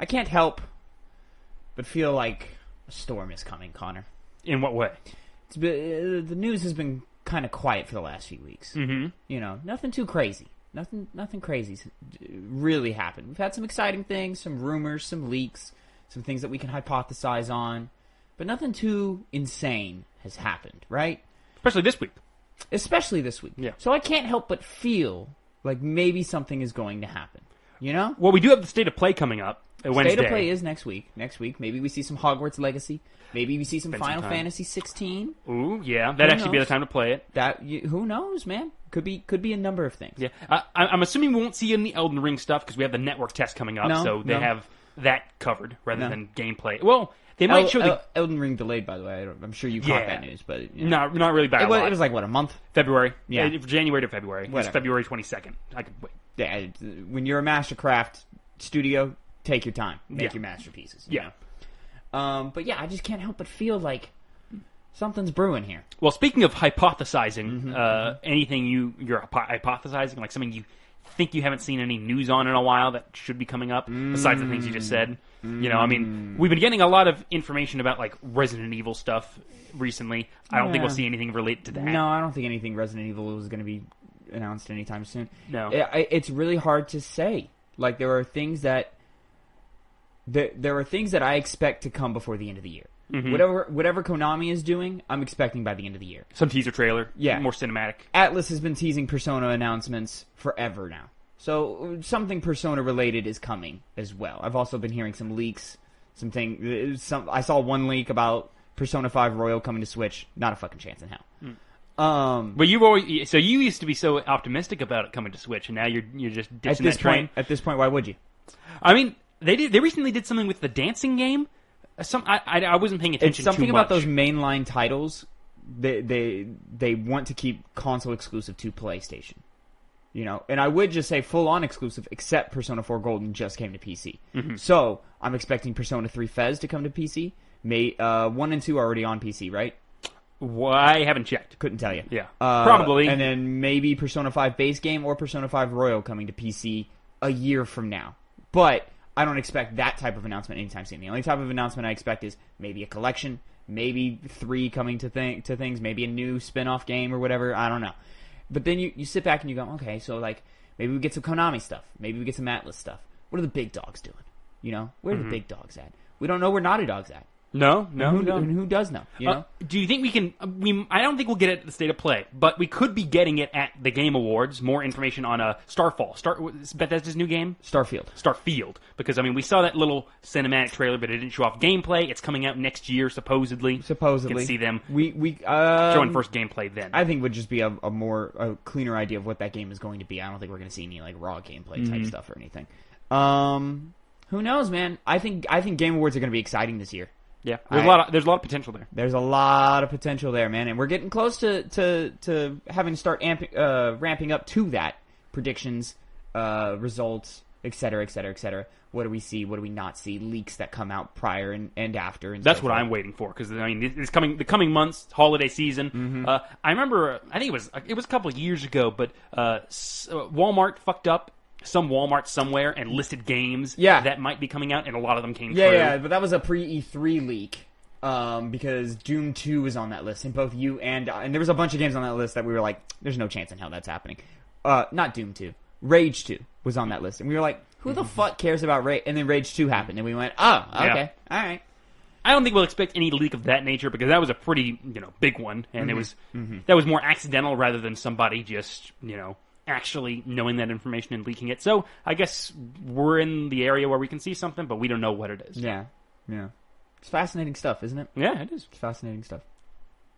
I can't help but feel like a storm is coming, Connor. In what way? The news has been kind of quiet for the last few weeks. Mm-hmm. You know, nothing too crazy. Nothing crazy's really happened. We've had some exciting things, some rumors, some leaks, some things that we can hypothesize on, but nothing too insane has happened, right? Especially this week. Yeah. So I can't help but feel like maybe something is going to happen. You know? Well, we do have the State of Play coming up Wednesday. State of Play is next week. Maybe we see some Hogwarts Legacy. Maybe we see some Final Fantasy 16. Ooh, yeah. That'd actually be the time to play it. Who knows, man? Could be a number of things. Yeah. I'm assuming we won't see any Elden Ring stuff because we have the network test coming up, so they have that covered rather than gameplay. Well, they might show the Elden Ring delayed, by the way. I'm sure you caught that news, but not really bad. It was like what, a month? February. Yeah, January to February. Whatever. It's February 22nd. I could wait. Yeah, when you're a Mastercraft studio, take your time, make your masterpieces. You know? But yeah, I just can't help but feel like something's brewing here. Well, speaking of hypothesizing, anything you're hypothesizing, like something you think you haven't seen any news on in a while that should be coming up, besides the things you just said. You know, I mean, we've been getting a lot of information about like Resident Evil stuff recently. I don't think we'll see anything related to that. No, I don't think anything Resident Evil is going to be announced anytime soon. No, it's really hard to say. Like there are things that I expect to come before the end of the year. Mm-hmm. Whatever Konami is doing, I'm expecting by the end of the year. Some teaser trailer, yeah, more cinematic. Atlas has been teasing Persona announcements forever now, so something Persona related is coming as well. I've also been hearing some leaks, I saw one leak about Persona 5 Royal coming to Switch. Not a fucking chance in hell. But you used to be so optimistic about it coming to Switch, and now you're just ditching that train. At this point, why would you? I mean, they recently did something with the dancing game. I wasn't paying attention. It's something too much. about those mainline titles. They want to keep console exclusive to PlayStation. You know, and I would just say full on exclusive, except Persona 4 Golden just came to PC. Mm-hmm. So I'm expecting Persona 3 Fez to come to PC. 1 and 2 are already on PC, right? Well, I haven't checked. Couldn't tell you. Yeah, probably. And then maybe Persona 5 base game or Persona 5 Royal coming to PC a year from now. But I don't expect that type of announcement anytime soon. The only type of announcement I expect is maybe a collection, maybe 3 coming to things, maybe a new spin-off game or whatever. I don't know. But then you sit back and you go, okay, so like maybe we get some Konami stuff. Maybe we get some Atlas stuff. What are the big dogs doing? You know? Where are the big dogs at? We don't know where Naughty Dog's at. No. Who does know? You know? Do you think we can? I don't think we'll get it at the State of Play, but we could be getting it at the Game Awards. More information on Starfall, Bethesda's new game, Starfield. Because I mean, we saw that little cinematic trailer, but it didn't show off gameplay. It's coming out next year, supposedly. You can see them. We showing first gameplay then. I think it would just be a cleaner idea of what that game is going to be. I don't think we're going to see any like raw gameplay type stuff or anything. Who knows, man? I think Game Awards are going to be exciting this year. Yeah, there's a lot of potential there. There's a lot of potential there, man, and we're getting close to having to start ramping up to that. Predictions, results, et cetera, et cetera, et cetera. What do we see? What do we not see? Leaks that come out prior and after. And that's what I'm waiting for, because I mean, it's coming. The coming months, holiday season. Mm-hmm. I remember, I think it was a couple of years ago, but Walmart fucked up. Some Walmart somewhere and listed games that might be coming out, and a lot of them came through. Yeah, but that was a pre-E3 leak because Doom 2 was on that list, and both you and there was a bunch of games on that list that we were like, there's no chance in hell that's happening. Not Doom 2. Rage 2 was on that list, and we were like, who the fuck cares about Rage? And then Rage 2 happened, and we went, oh, okay, all right. I don't think we'll expect any leak of that nature, because that was a pretty big one, and it was that was more accidental rather than somebody just actually knowing that information and leaking it. So I guess we're in the area where we can see something, but we don't know what it is. Yeah. It's fascinating stuff, isn't it? Yeah, it is. It's fascinating stuff.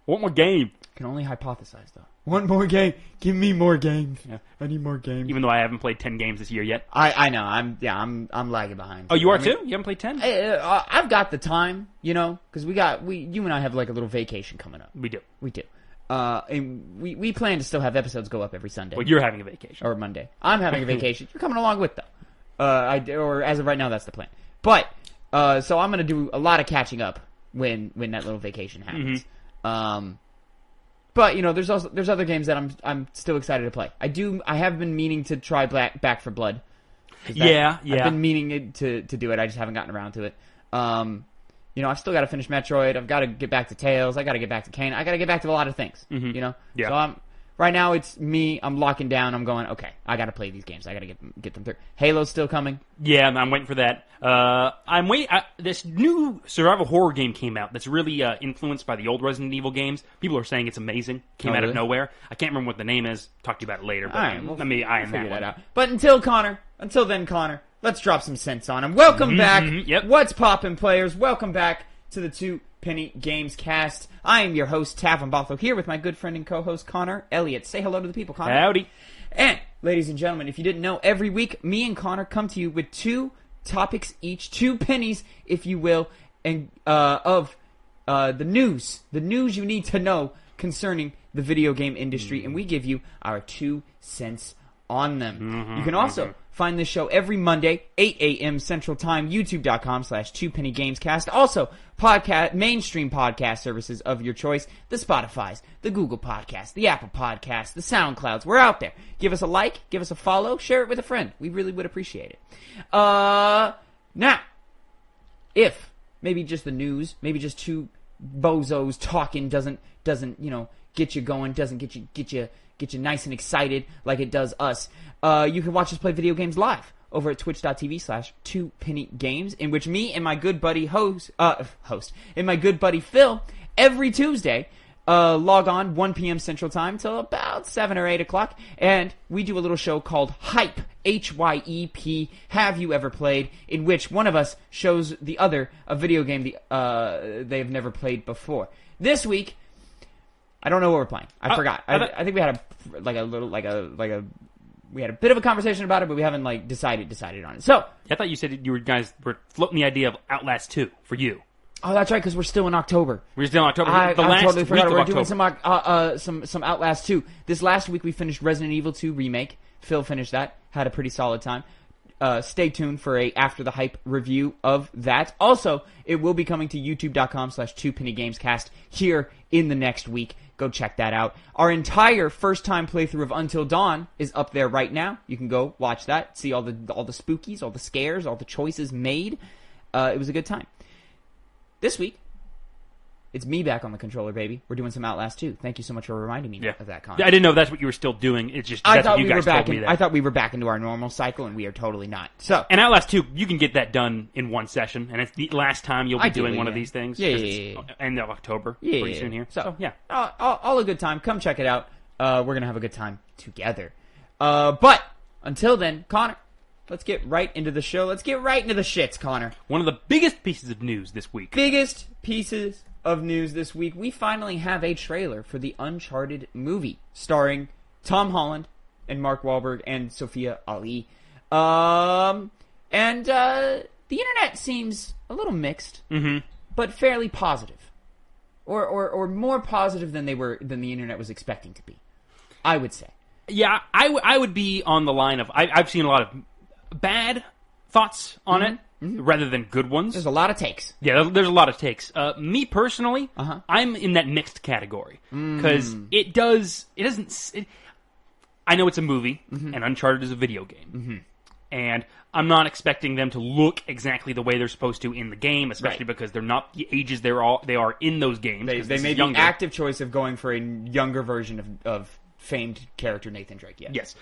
One more game. Can only hypothesize, though. One more game. Give me more games. Yeah. I need more games. Even though I haven't played 10 games this year yet. I know. I'm lagging behind. Oh, you are too? You haven't played 10? I've got the time, because you and I have like a little vacation coming up. We do. And we plan to still have episodes go up every Sunday. Well, you're having a vacation. Or Monday. I'm having a vacation. You're coming along with, though. Or as of right now, that's the plan. But, so I'm going to do a lot of catching up when that little vacation happens. Mm-hmm. But, there's other games that I'm still excited to play. I have been meaning to try Back 4 Blood. Yeah. I've been meaning to do it. I just haven't gotten around to it. I've still got to finish Metroid. I've got to get back to Tales. I got to get back to Kane. I got to get back to a lot of things. Yeah. So right now it's me. I'm locking down. I'm going, okay, I got to play these games. I got to get them through. Halo's still coming. Yeah, I'm waiting for that. I'm waiting. This new survival horror game came out that's really influenced by the old Resident Evil games. People are saying it's amazing. Came out of nowhere. I can't remember what the name is. Talk to you about it later. But all right, we'll figure that out. But until then, Connor, let's drop some sense on him. Welcome back. Yep. What's poppin', players? Welcome back to the Two Penny Gamescast. I am your host, Tavin Bothel, here with my good friend and co-host, Connor Elliott. Say hello to the people, Connor. Howdy. And, ladies and gentlemen, if you didn't know, every week, me and Connor come to you with 2 topics each, 2 pennies, if you will, and of the news you need to know concerning the video game industry, and we give you our 2 cents on them. You can also find this show every Monday, 8 a.m. Central Time, youtube.com/2pennygamescast. Also, mainstream podcast services of your choice, the Spotifys, the Google Podcasts, the Apple Podcasts, the SoundClouds. We're out there. Give us a like, give us a follow, share it with a friend. We really would appreciate it. Now, if maybe just the news, maybe just 2 bozos talking doesn't get you going, doesn't get you nice and excited like it does us, you can watch us play video games live over at twitch.tv/2pennygames, in which me and my good buddy and my good buddy Phil every Tuesday log on 1 p.m. Central Time till about 7 or 8 o'clock, and we do a little show called Hype, Hyep, Have You Ever Played, in which one of us shows the other a video game they have never played before. This week, I don't know what we're playing. I forgot. I think we had we had a bit of a conversation about it, but we haven't decided on it. So I thought you said you guys were floating the idea of Outlast 2 for you. Oh, that's right, because we're still in October. We're still in October. I totally forgot. We're doing October. some Outlast 2. This last week we finished Resident Evil 2 Remake. Phil finished that. Had a pretty solid time. Stay tuned for a After the Hype review of that. Also, it will be coming to youtube.com/2pennygamescast here in the next week. Go check that out. Our entire first-time playthrough of Until Dawn is up there right now. You can go watch that, see all the spookies, all the scares, all the choices made. It was a good time. This week, it's me back on the controller, baby. We're doing some Outlast 2. Thank you so much for reminding me of that content. I didn't know if that's what you were still doing. It's just I that's thought what you guys told me that. I thought we were back into our normal cycle, and we are totally not. So, and Outlast 2, you can get that done in one session, and it's the last time you'll be doing one of these things. Yeah. End of October. Yeah. Pretty soon here. So yeah. All a good time. Come check it out. We're going to have a good time together. But until then, Connor, let's get right into the show. Let's get right into the shits, Connor. One of the biggest pieces of news this week. Biggest pieces of news this week. We finally have a trailer for the Uncharted movie starring Tom Holland and Mark Wahlberg and Sophia Ali. The internet seems a little mixed, but fairly positive. Or more positive than than the internet was expecting to be, I would say. Yeah, I would be on the line of I've seen a lot of bad thoughts on it rather than good ones. There's a lot of takes. Yeah, there's a lot of takes. Me personally, I'm in that mixed category because I know it's a movie and Uncharted is a video game, and I'm not expecting them to look exactly the way they're supposed to in the game, especially because they're not the ages they are in those games. They made the active choice of going for a younger version of famed character Nathan Drake. Yes.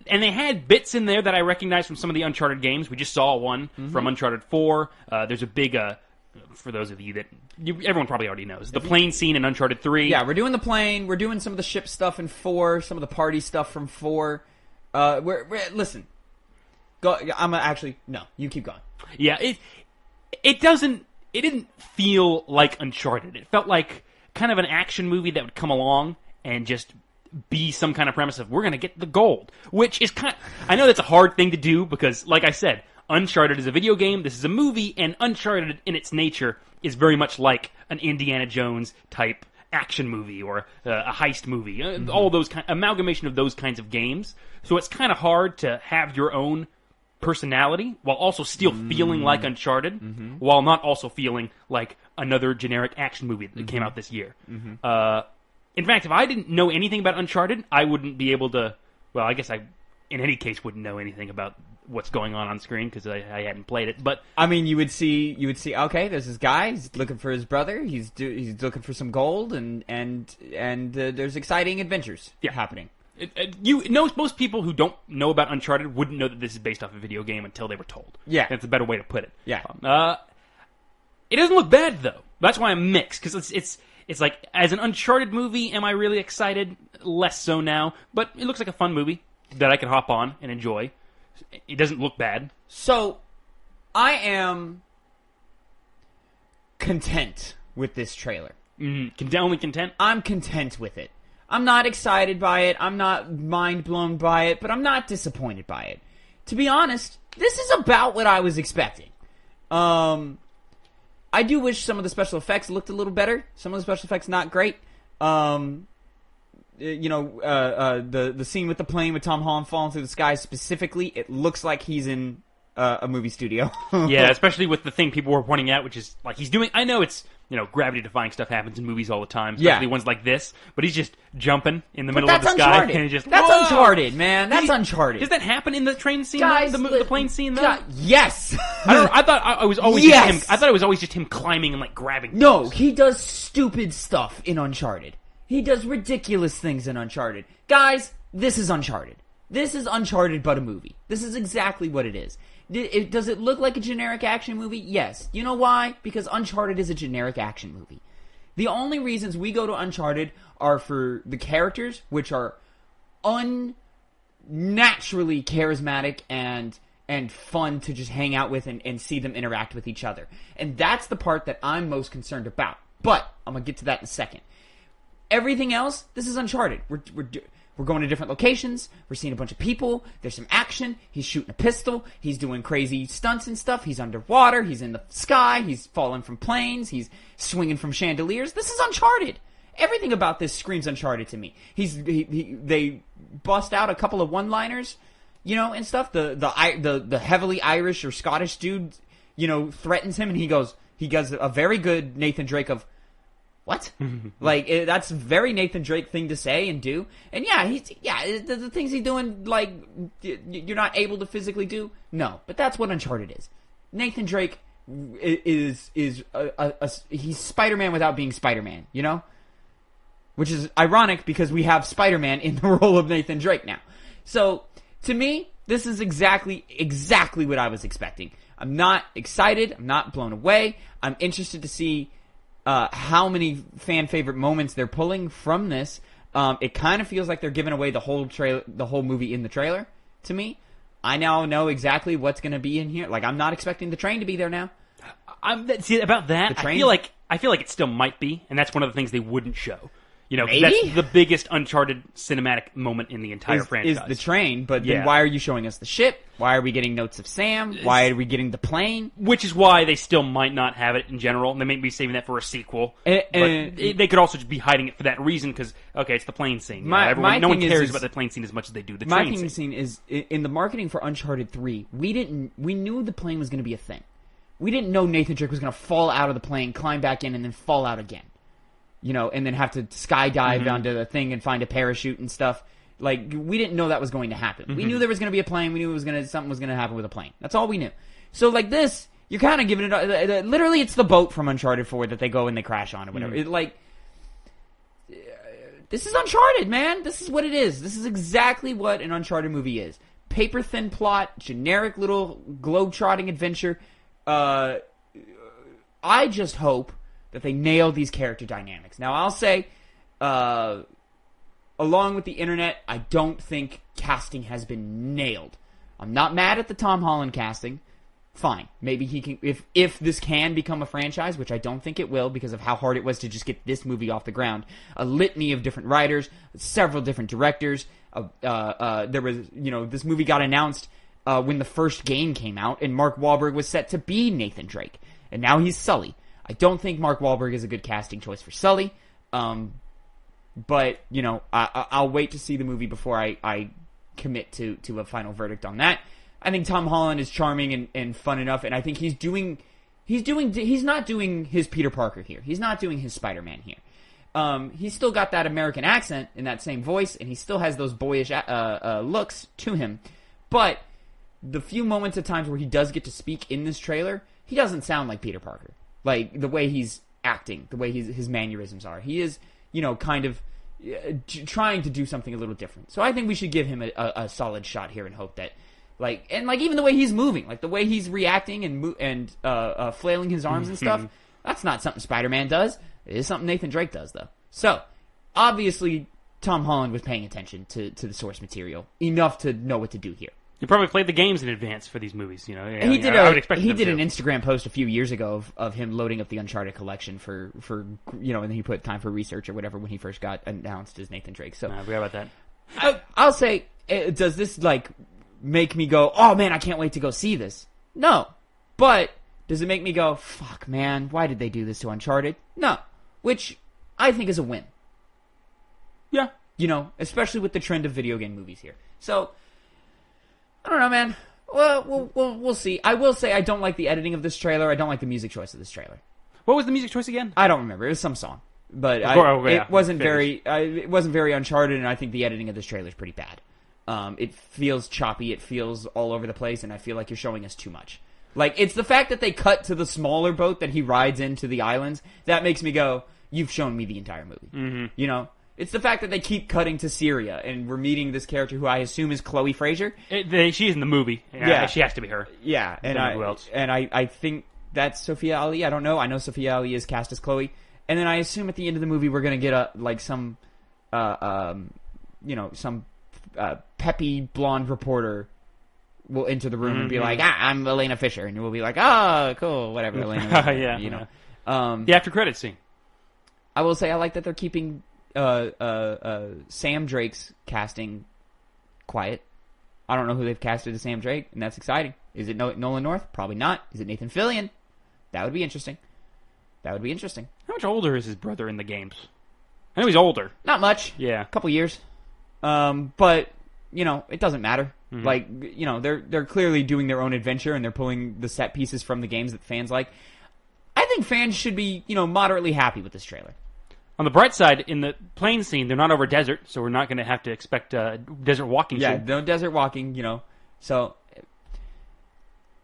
And they had bits in there that I recognized from some of the Uncharted games. We just saw one from Uncharted 4. There's a big, for those of you that everyone probably already knows, the plane scene in Uncharted 3. Yeah, we're doing the plane. We're doing some of the ship stuff in 4. Some of the party stuff from 4. Listen. Go. No. You keep going. Yeah, it didn't feel like Uncharted. It felt like kind of an action movie that would come along and just be some kind of premise of we're going to get the gold, which is I know that's a hard thing to do because, like I said, Uncharted is a video game, this is a movie, and Uncharted in its nature is very much like an Indiana Jones type action movie or a heist movie, all those amalgamation of those kinds of games. So it's kind of hard to have your own personality while also still feeling like Uncharted, while not also feeling like another generic action movie that came out this year. In fact, if I didn't know anything about Uncharted, I wouldn't be able to... Well, I guess I, in any case, wouldn't know anything about what's going on screen because I hadn't played it. But I mean, you would see. Okay, there's this guy. He's looking for his brother. He's looking for some gold, and there's exciting adventures happening. Most people who don't know about Uncharted wouldn't know that this is based off a video game until they were told. Yeah, that's a better way to put it. Yeah. It doesn't look bad though. That's why I'm mixed because it's like as an Uncharted movie, am I really excited? Less so now, but it looks like a fun movie that I could hop on and enjoy. It doesn't look bad. So, I am content with this trailer. Only content? I'm content with it. I'm not excited by it. I'm not mind blown by it, but I'm not disappointed by it. To be honest, this is about what I was expecting. I do wish some of the special effects looked a little better. Some of the special effects not great. The scene with the plane with Tom Holland falling through the sky specifically, it looks like he's in a movie studio. Yeah, especially with the thing people were pointing out, which is like he's doing. I know it's gravity-defying stuff happens in movies all the time, especially ones like this. But he's just jumping in the middle of the sky, and that's Uncharted, man. That's Uncharted. Does that happen in the train scene? Guys, the plane scene, though? Yes. I thought it was always just him. I thought it was always just him climbing and like grabbing. No, he does stupid stuff in Uncharted. He does ridiculous things in Uncharted. Guys, this is Uncharted. This is Uncharted but a movie. This is exactly what it is. Does it look like a generic action movie? Yes. You know why? Because Uncharted is a generic action movie. The only reasons we go to Uncharted are for the characters, which are unnaturally charismatic and fun to just hang out with and see them interact with each other. And that's the part that I'm most concerned about. But I'm going to get to that in a second. Everything else, this is Uncharted. We're going to different locations. We're seeing a bunch of people. There's some action. He's shooting a pistol. He's doing crazy stunts and stuff. He's underwater. He's in the sky. He's falling from planes. He's swinging from chandeliers. This is Uncharted. Everything about this screams Uncharted to me. They bust out a couple of one-liners, and stuff. The heavily Irish or Scottish dude, threatens him, and he does a very good Nathan Drake of, what? That's a very Nathan Drake thing to say and do. And the things he's doing, like, you're not able to physically do. No, but that's what Uncharted is. Nathan Drake is he's Spider-Man without being Spider-Man, Which is ironic because we have Spider-Man in the role of Nathan Drake now. So, to me, this is exactly what I was expecting. I'm not excited. I'm not blown away. I'm interested to see how many fan favorite moments they're pulling from this. It kind of feels like they're giving away the whole movie in the trailer to me. I now know exactly what's going to be in here. Like, I'm not expecting the train to be there now. About that, I feel like it still might be, and that's one of the things they wouldn't show. Maybe? That's the biggest Uncharted cinematic moment in the entire franchise. Is the train, but then why are you showing us the ship? Why are we getting notes of Sam? Why are we getting the plane? Which is why they still might not have it in general. They may be saving that for a sequel. But they could also just be hiding it for that reason because, okay, it's the plane scene. No one cares about the plane scene as much as they do the train scene. My scene is, in the marketing for Uncharted 3, we knew the plane was going to be a thing. We didn't know Nathan Drake was going to fall out of the plane, climb back in, and then fall out again. And then have to skydive onto the thing and find a parachute and stuff. Like, we didn't know that was going to happen. We knew there was going to be a plane. We knew something was going to happen with a plane. That's all we knew. So, like this, you're kind of giving it... literally, it's the boat from Uncharted 4 that they go and they crash on or whatever. This is Uncharted, man. This is what it is. This is exactly what an Uncharted movie is. Paper-thin plot, generic little globe-trotting adventure. I just hope that they nail these character dynamics. Now, I'll say, along with the internet, I don't think casting has been nailed. I'm not mad at the Tom Holland casting. Fine. Maybe he can... If this can become a franchise, which I don't think it will because of how hard it was to just get this movie off the ground. A litany of different writers, several different directors. There was, this movie got announced when the first game came out, and Mark Wahlberg was set to be Nathan Drake. And now he's Sully. I don't think Mark Wahlberg is a good casting choice for Sully. But, I'll wait to see the movie before I commit to a final verdict on that. I think Tom Holland is charming and fun enough, and I think he's not doing his Peter Parker here. He's not doing his Spider-Man here. He's still got that American accent in that same voice, and he still has those boyish looks to him. But the few moments at times where he does get to speak in this trailer, he doesn't sound like Peter Parker. Like, the way he's acting, the way his mannerisms are. He is, kind of trying to do something a little different. So I think we should give him a solid shot here and hope that, even the way he's moving, like the way he's reacting and flailing his arms and stuff, that's not something Spider-Man does. It is something Nathan Drake does, though. So, obviously, Tom Holland was paying attention to the source material enough to know what to do here. He probably played the games in advance for these movies, He did an Instagram post a few years ago of him loading up the Uncharted collection for and then he put time for research or whatever when he first got announced as Nathan Drake. So I forgot about that. I'll say, does this make me go, oh man, I can't wait to go see this? No, but does it make me go, fuck man, why did they do this to Uncharted? No, which I think is a win. Yeah, especially with the trend of video game movies here. So. I don't know, man. Well, we'll see. I will say I don't like the editing of this trailer. I don't like the music choice of this trailer. What was the music choice again? I don't remember. It was some song, but it wasn't very Uncharted, and I think the editing of this trailer is pretty bad. It feels choppy. It feels all over the place, and I feel like you're showing us too much. Like, it's the fact that they cut to the smaller boat that he rides into the islands that makes me go, "You've shown me the entire movie." Mm-hmm. It's the fact that they keep cutting to Syria, and we're meeting this character who I assume is Chloe Fraser. She's in the movie. Yeah, she has to be her. Yeah, I think that's Sophia Ali. I don't know. I know Sophia Ali is cast as Chloe, and then I assume at the end of the movie we're gonna get some peppy blonde reporter will enter the room and be like, I'm Elena Fisher, and we'll be like, oh, cool, whatever, Elena. The after credits scene. I will say I like that they're keeping. Sam Drake's casting quiet. I don't know who they've casted as Sam Drake, and that's exciting. Is it Nolan North? Probably not. Is it Nathan Fillion? That would be interesting. How much older is his brother in the games? I know he's older. Not much. Yeah. A couple years. But, it doesn't matter. Mm-hmm. They're clearly doing their own adventure, and they're pulling the set pieces from the games that fans like. I think fans should be, moderately happy with this trailer. On the bright side, in the plane scene, they're not over desert, so we're not going to have to expect desert walking. Yeah, no desert walking, So,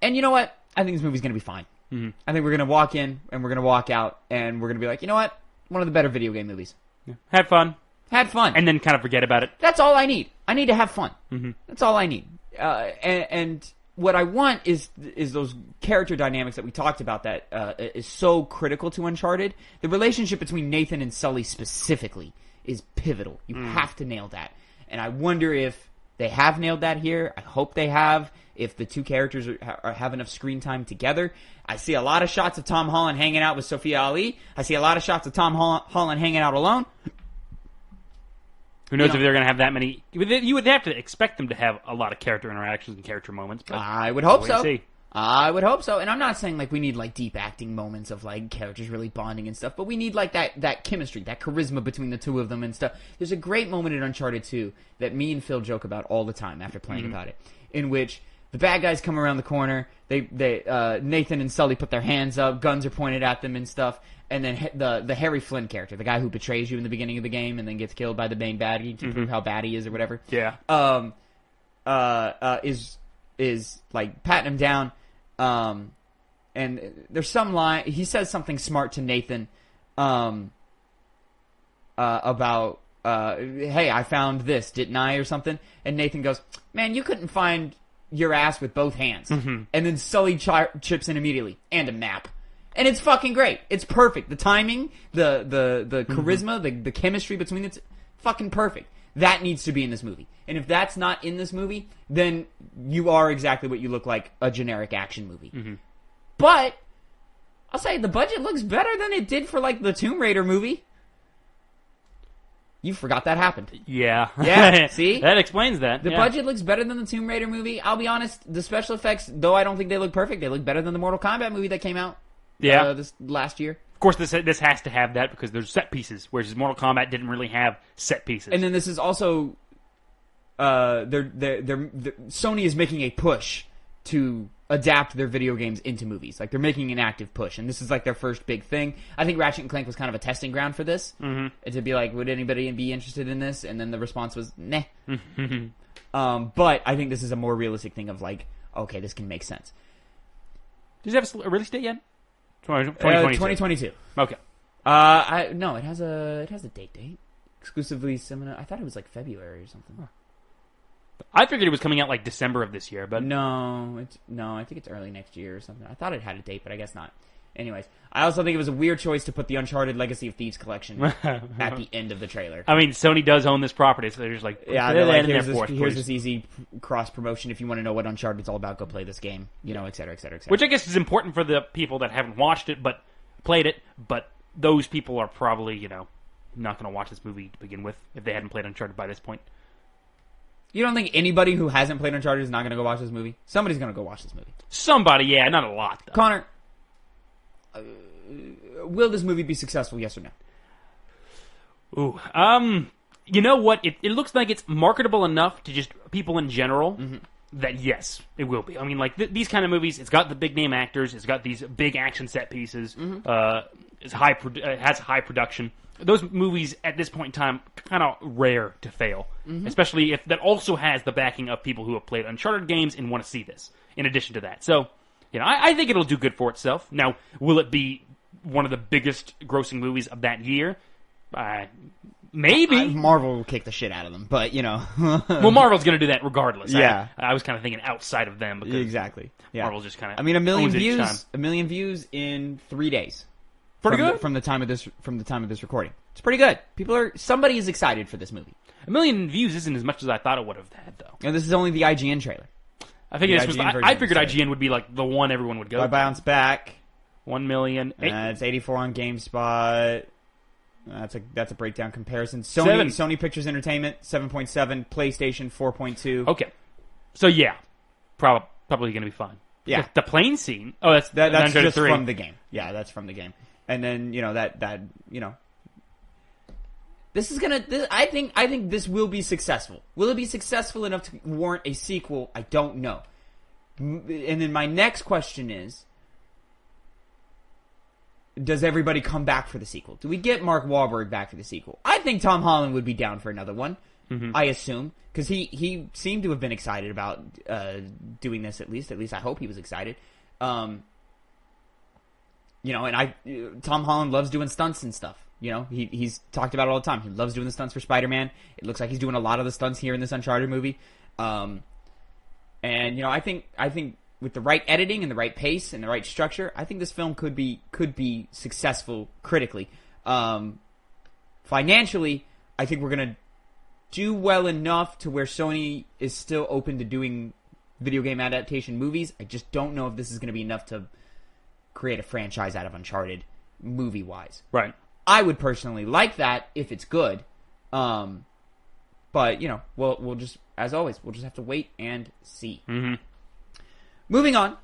and you know what? I think this movie's going to be fine. Mm-hmm. I think we're going to walk in, and we're going to walk out, and we're going to be like, you know what? One of the better video game movies. Yeah. Had fun. And then kind of forget about it. That's all I need. I need to have fun. Mm-hmm. That's all I need. And what I want is those character dynamics that we talked about that is so critical to Uncharted. The relationship between Nathan and Sully specifically is pivotal. You have to nail that. And I wonder if they have nailed that here. I hope they have. If the two characters have enough screen time together. I see a lot of shots of Tom Holland hanging out with Sophia Ali. I see a lot of shots of Tom Holland hanging out alone. Who knows if they're going to have that many... You would have to expect them to have a lot of character interactions and character moments. But I would hope so. I would hope so. And I'm not saying we need deep acting moments of characters really bonding and stuff, but we need that chemistry, that charisma between the two of them and stuff. There's a great moment in Uncharted 2 that me and Phil joke about all the time after playing about it, in which the bad guys come around the corner, Nathan and Sully put their hands up, guns are pointed at them and stuff, and then the Harry Flynn character, the guy who betrays you in the beginning of the game and then gets killed by the main baddie to prove how bad he is or whatever. Yeah. Is patting him down, and there's some line, he says something smart to Nathan, about, hey, I found this, didn't I, or something, and Nathan goes, man, you couldn't find your ass with both hands. Mm-hmm. And then Sully chips in immediately, and a map. And it's fucking great. It's perfect. The timing, the charisma, the chemistry between it's fucking perfect. That needs to be in this movie. And if that's not in this movie, then you are exactly what you look like, a generic action movie. Mm-hmm. But I'll say the budget looks better than it did for the Tomb Raider movie. You forgot that happened. Yeah. Yeah, see? That explains that. The budget looks better than the Tomb Raider movie. I'll be honest, the special effects, though I don't think they look perfect, they look better than the Mortal Kombat movie that came out this last year. Of course, this has to have that because there's set pieces, whereas Mortal Kombat didn't really have set pieces. And then this is also... Sony is making a push to adapt their video games into movies. They're making an active push, and this is their first big thing. I think Ratchet & Clank was kind of a testing ground for this. Mm-hmm. And to be would anybody be interested in this? And then the response was, nah. Mm-hmm. But I think this is a more realistic thing of okay, this can make sense. Does it have a release date yet? 2022. Okay. No, it has a date. Exclusively similar. I thought it was like February or something. Huh. I figured it was coming out like December of this year, but no, I think it's early next year or something. I thought it had a date, but I guess not. Anyways, I also think it was a weird choice to put the Uncharted Legacy of Thieves collection at the end of the trailer. I mean, Sony does own this property, so they're just like, here's this easy cross promotion. If you want to know what Uncharted's all about, go play this game. Et cetera, et cetera, et cetera. Which I guess is important for the people that haven't watched it but played it. But those people are probably not going to watch this movie to begin with if they hadn't played Uncharted by this point. You don't think anybody who hasn't played Uncharted is not going to go watch this movie? Somebody's going to go watch this movie. Somebody, yeah, not a lot, though. Connor, will this movie be successful, yes or no? Ooh, you know what? It looks like it's marketable enough to just people in general that, yes, it will be. I mean, like, these kind of movies, it's got the big-name actors, it's got these big action set pieces, it has high production. Those movies at this point in time kind of rare to fail, especially if that also has the backing of people who have played Uncharted games and want to see this. In addition to that, so I think it'll do good for itself. Now, will it be one of the biggest grossing movies of that year? Maybe. Marvel will kick the shit out of them, but well, Marvel's going to do that regardless. Yeah, I was kind of thinking outside of them because exactly. Yeah. Marvel's just kind of. I mean, 1 million views in 3 days. Pretty good from the time of this recording. It's pretty good. Somebody is excited for this movie. 1 million views isn't as much as I thought it would have had, though. And this is only the IGN trailer. I figured IGN would be like the one everyone would go. I bounce back. 1 million. It's 84 on GameSpot. That's a breakdown comparison. Sony Pictures Entertainment 7.7, PlayStation 4.2. Okay, so yeah, probably going to be fun. Yeah, the plane scene. Oh, that's just 3. From the game. Yeah, that's from the game. And then this is gonna. I think this will be successful. Will it be successful enough to warrant a sequel? I don't know. And then my next question is: does everybody come back for the sequel? Do we get Mark Wahlberg back for the sequel? I think Tom Holland would be down for another one. I assume, because he seemed to have been excited about doing this at least. At least I hope he was excited. And Tom Holland loves doing stunts and stuff. He's talked about it all the time. He loves doing the stunts for Spider-Man. It looks like he's doing a lot of the stunts here in this Uncharted movie. And I think with the right editing and the right pace and the right structure, I think this film could be successful critically. Financially, I think we're gonna do well enough to where Sony is still open to doing video game adaptation movies. I just don't know if this is going to be enough to create a franchise out of Uncharted movie-wise. Right. I would personally like that if it's good. But, we'll just, as always, we'll just have to wait and see. Moving on.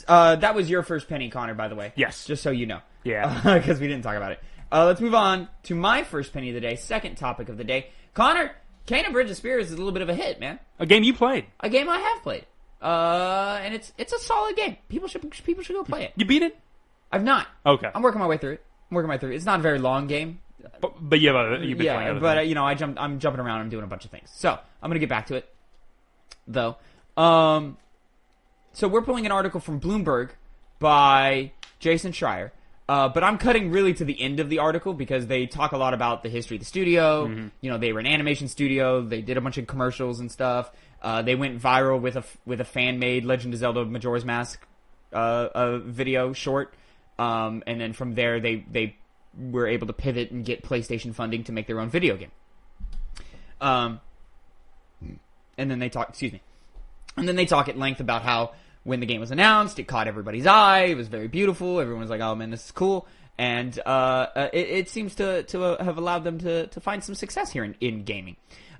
That was your first penny, Connor, by the way. Yes. Just so you know. Yeah. Because we didn't talk about it. Let's move on to my first penny of the day, second topic of the day. Connor, Kane and Bridge of Spirits is a little bit of a hit, man. A game you played. A game I have played. And it's a solid game. People should go play it. You beat it? I've not. Okay. I'm working my way through it. It's not a very long game. But you've been playing other things. I'm jumping around. I'm doing a bunch of things. So I'm gonna get back to it, though. So we're pulling an article from Bloomberg by Jason Schreier. But I'm cutting really to the end of the article because they talk a lot about the history of the studio. They were an animation studio. They did a bunch of commercials and stuff. They went viral with a fan-made Legend of Zelda Majora's Mask video short. And then from there, they were able to pivot and get PlayStation funding to make their own video game. And then they talk. Excuse me. And then they talk at length about how, when the game was announced, it caught everybody's eye. It was very beautiful. Everyone was like, "Oh man, this is cool." And it seems to have allowed them to find some success here in gaming.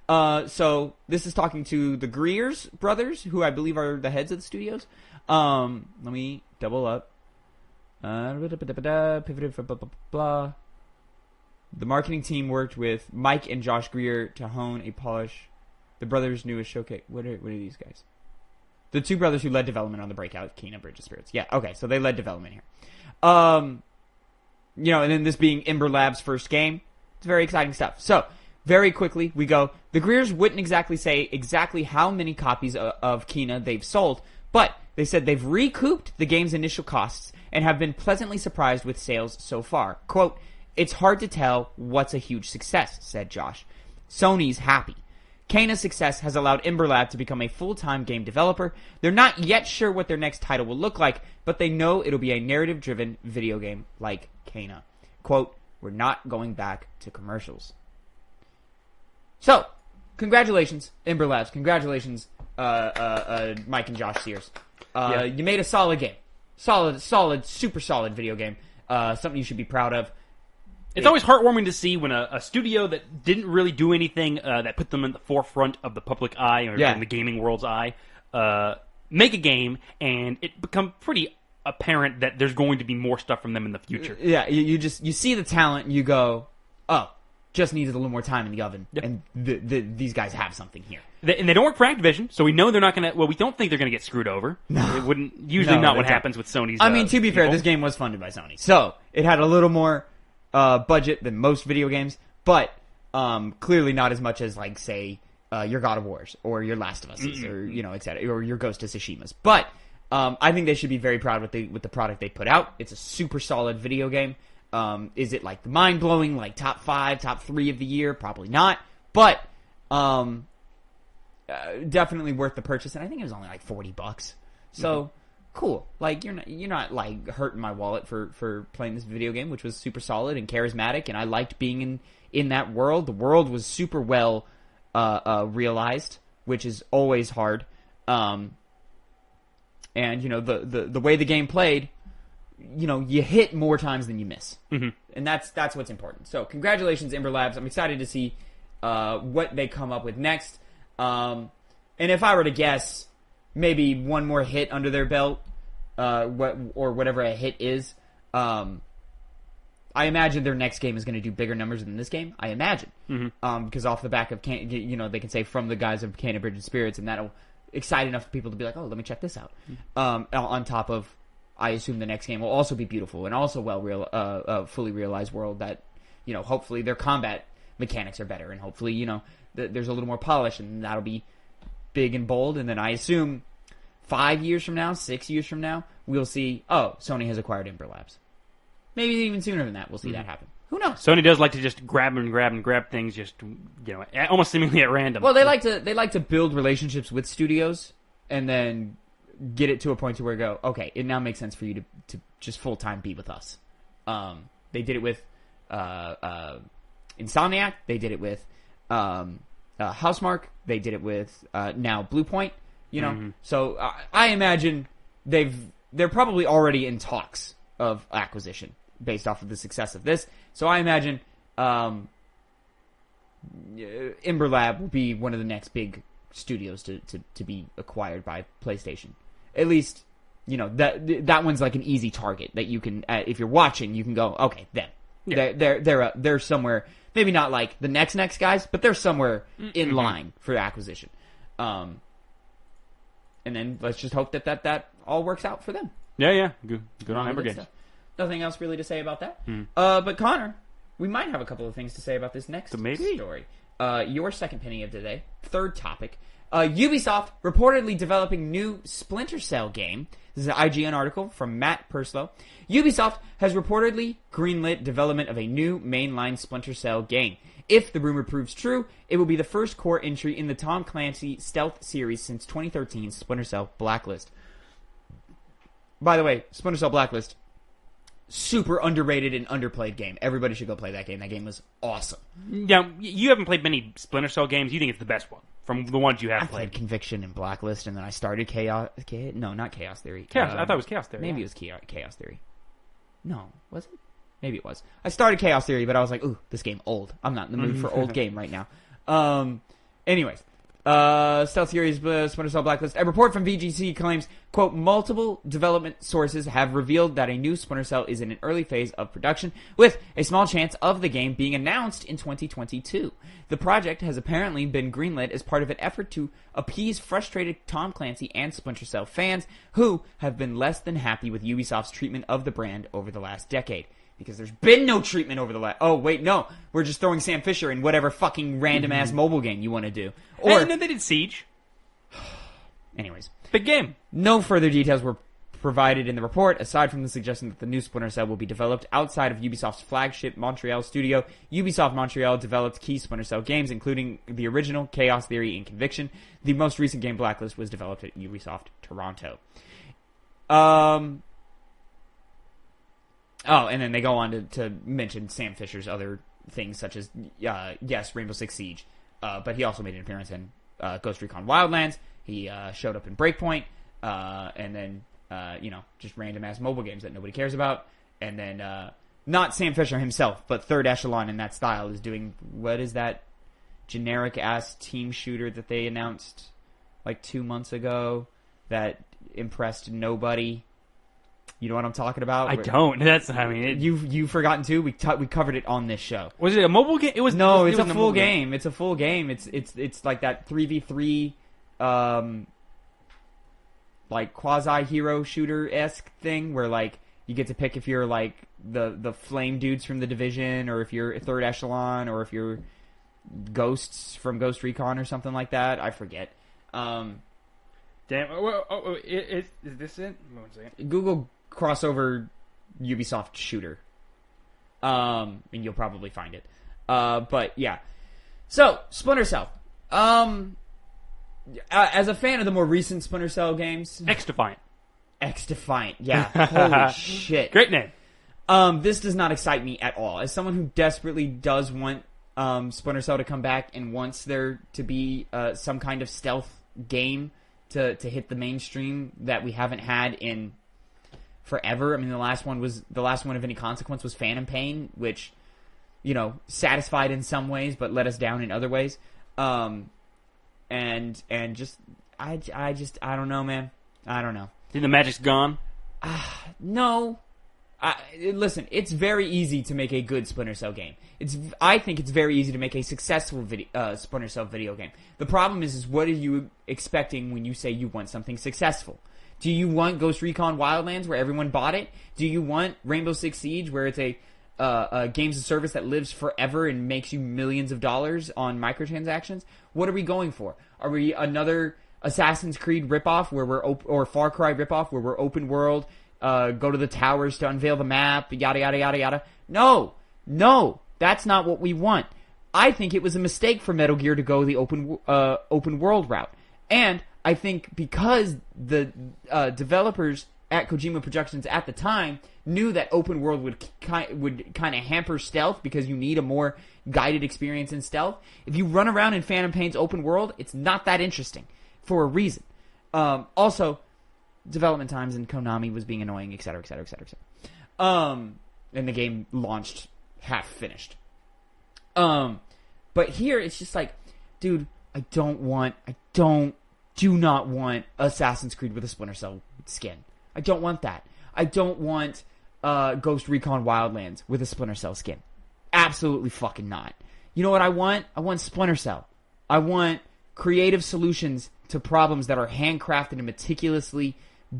So this is talking to the Greer's brothers, who I believe are the heads of the studios. Let me double up. The marketing team worked with Mike and Josh Greer to hone and polish the brothers' newest showcase. What are these guys? The two brothers who led development on the breakout Kane and Bridge of Spirits. Yeah, okay, so they led development here. And then this being Ember Labs' first game, it's very exciting stuff. So, very quickly, we go, the Greers wouldn't exactly say exactly how many copies of Kena they've sold, But they said they've recouped the game's initial costs and have been pleasantly surprised with sales so far. Quote, "It's hard to tell what's a huge success," said Josh. Sony's happy. Kana's success has allowed Ember Lab to become a full-time game developer. They're not yet sure what their next title will look like, but they know it'll be a narrative-driven video game like Kana. Quote, "We're not going back to commercials." So, congratulations, Ember Labs. Congratulations, Mike and Josh Sears. You made a solid game. Solid, super solid video game. Something you should be proud of. It's always heartwarming to see when a studio that didn't really do anything that put them in the forefront of the public eye or in the gaming world's eye make a game, and it become pretty apparent that there's going to be more stuff from them in the future. Yeah, you see the talent and you go, oh, just needed a little more time in the oven, and these guys have something here. And they don't work for Activision, so we know they're not going to... Well, we don't think they're going to get screwed over. No. It wouldn't... Usually not what happens with Sony's I mean, to be fair, this game was funded by Sony, so it had a little more budget than most video games, but clearly not as much as, like, say, your God of Wars, or your Last of Us, or, et cetera, or your Ghost of Tsushima's. But I think they should be very proud with the product they put out. It's a super solid video game. Is it like mind-blowing, like top 5, top 3 of the year? Probably not, but definitely worth the purchase. And I think it was only like $40. So cool. Like you're not like hurting my wallet for playing this video game, which was super solid and charismatic, and I liked being in that world. The world was super well realized, which is always hard. And the way the game played, you hit more times than you miss. And that's what's important. So congratulations, Ember Labs. I'm excited to see what they come up with next. And if I were to guess, maybe one more hit under their belt, whatever a hit is. I imagine their next game is going to do bigger numbers than this game. I imagine. Because off the back of, they can say from the guys of Cannon Bridge and Spirits, and that'll excite enough people to be like, oh, let me check this out. On top of, I assume the next game will also be beautiful and also fully realized world that, hopefully their combat mechanics are better, and hopefully, there's a little more polish, and that'll be big and bold. And then I assume 5 years from now, 6 years from now, we'll see, oh, Sony has acquired Ember Labs. Maybe even sooner than that, we'll see that happen. Who knows? Sony does like to just grab things, just almost seemingly at random. Well, they like to build relationships with studios and then get it to a point to where go, okay, it now makes sense for you to just full time be with us. They did it with Insomniac. They did it with Housemarque. They did it with now Bluepoint. So I imagine they're probably already in talks of acquisition based off of the success of this. So I imagine Ember Lab will be one of the next big studios to be acquired by PlayStation. At least, that one's like an easy target that you can, if you're watching, you can go, okay, them. Yeah. They're somewhere, maybe not like the next guys, but they're somewhere in line for acquisition. And then let's just hope that all works out for them. Yeah. Good on Ember Games. Nothing else really to say about that. But Connor, we might have a couple of things to say about this next story. Your second penny of the day, third topic. Ubisoft reportedly developing new Splinter Cell game. This is an IGN article from Matt Purslow. Ubisoft has reportedly greenlit development of a new mainline Splinter Cell game. If the rumor proves true, it will be the first core entry in the Tom Clancy stealth series since 2013's Splinter Cell Blacklist. By the way, Splinter Cell Blacklist, super underrated and underplayed game. Everybody should go play that game. That game was awesome. Yeah, you haven't played many Splinter Cell games. You think it's the best one from the ones you have played. I played Conviction and Blacklist, and then I started Chaos. No, not Chaos Theory. I thought it was Chaos Theory. Maybe it was Chaos Theory. No, was it? Maybe it was. I started Chaos Theory, but I was like, ooh, this game old. I'm not in the mood for old game right now. Anyways. Stealth series Splinter Cell Blacklist. A report from VGC claims, quote, multiple development sources have revealed that a new Splinter Cell is in an early phase of production, with a small chance of the game being announced in 2022. The project has apparently been greenlit as part of an effort to appease frustrated Tom Clancy and Splinter Cell fans who have been less than happy with Ubisoft's treatment of the brand over the last decade. Because there's been no treatment over the last... Oh, wait, no. We're just throwing Sam Fisher in whatever fucking random-ass mobile game you want to do. Or... And then they did Siege. Anyways. Big game. No further details were provided in the report, aside from the suggestion that the new Splinter Cell will be developed outside of Ubisoft's flagship Montreal studio. Ubisoft Montreal developed key Splinter Cell games, including the original, Chaos Theory, and Conviction. The most recent game, Blacklist, was developed at Ubisoft Toronto. Oh, and then they go on to mention Sam Fisher's other things, such as, yes, Rainbow Six Siege, but he also made an appearance in Ghost Recon Wildlands. He showed up in Breakpoint, and then just random-ass mobile games that nobody cares about. And then, not Sam Fisher himself, but Third Echelon in that style is doing, what is that generic-ass team shooter that they announced like 2 months ago that impressed nobody? You know what I'm talking about? I don't. You've forgotten too? We covered it on this show. Was it a mobile game? It's a full game. It's a full game. It's like that 3v3 like quasi-hero shooter-esque thing where, like, you get to pick if you're, like, the flame dudes from The Division, or if you're Third Echelon, or if you're ghosts from Ghost Recon or something like that. I forget. Damn. Is this it? 1 second. Google crossover Ubisoft shooter. And you'll probably find it. But, yeah. So, Splinter Cell. As a fan of the more recent Splinter Cell games... X-Defiant, yeah. Holy shit. Great name. This does not excite me at all. As someone who desperately does want Splinter Cell to come back and wants there to be some kind of stealth game to hit the mainstream that we haven't had in forever. I mean, the last one of any consequence was Phantom Pain, which, satisfied in some ways but let us down in other ways. And just I don't know, man. I don't know. Think the magic's gone? No. Listen, it's very easy to make a good Splinter Cell game. I think it's very easy to make a successful Splinter Cell video game. The problem is what are you expecting when you say you want something successful? Do you want Ghost Recon Wildlands where everyone bought it? Do you want Rainbow Six Siege where it's a games of service that lives forever and makes you millions of dollars on microtransactions? What are we going for? Are we another Assassin's Creed ripoff or Far Cry ripoff where we're open world, go to the towers to unveil the map, yada yada yada yada? No, that's not what we want. I think it was a mistake for Metal Gear to go the open world route, and I think because the developers at Kojima Productions at the time knew that open world would kind of hamper stealth because you need a more guided experience in stealth. If you run around in Phantom Pain's open world, it's not that interesting for a reason. Also, development times in Konami was being annoying, etc., etc., etc., etc. And the game launched half finished. But here it's just like, dude, do not want Assassin's Creed with a Splinter Cell skin. I don't want that. I don't want Ghost Recon Wildlands with a Splinter Cell skin. Absolutely fucking not. You know what I want? I want Splinter Cell. I want creative solutions to problems that are handcrafted and meticulously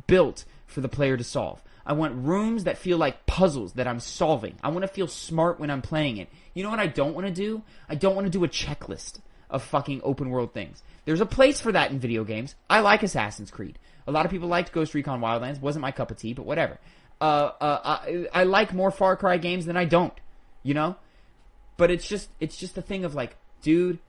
built for the player to solve. I want rooms that feel like puzzles that I'm solving. I want to feel smart when I'm playing it. You know what I don't want to do? I don't want to do a checklist of fucking open world things. There's a place for that in video games. I like Assassin's Creed. A lot of people liked Ghost Recon Wildlands. Wasn't my cup of tea, but whatever. I like more Far Cry games than I don't, But it's just a thing of like, dude,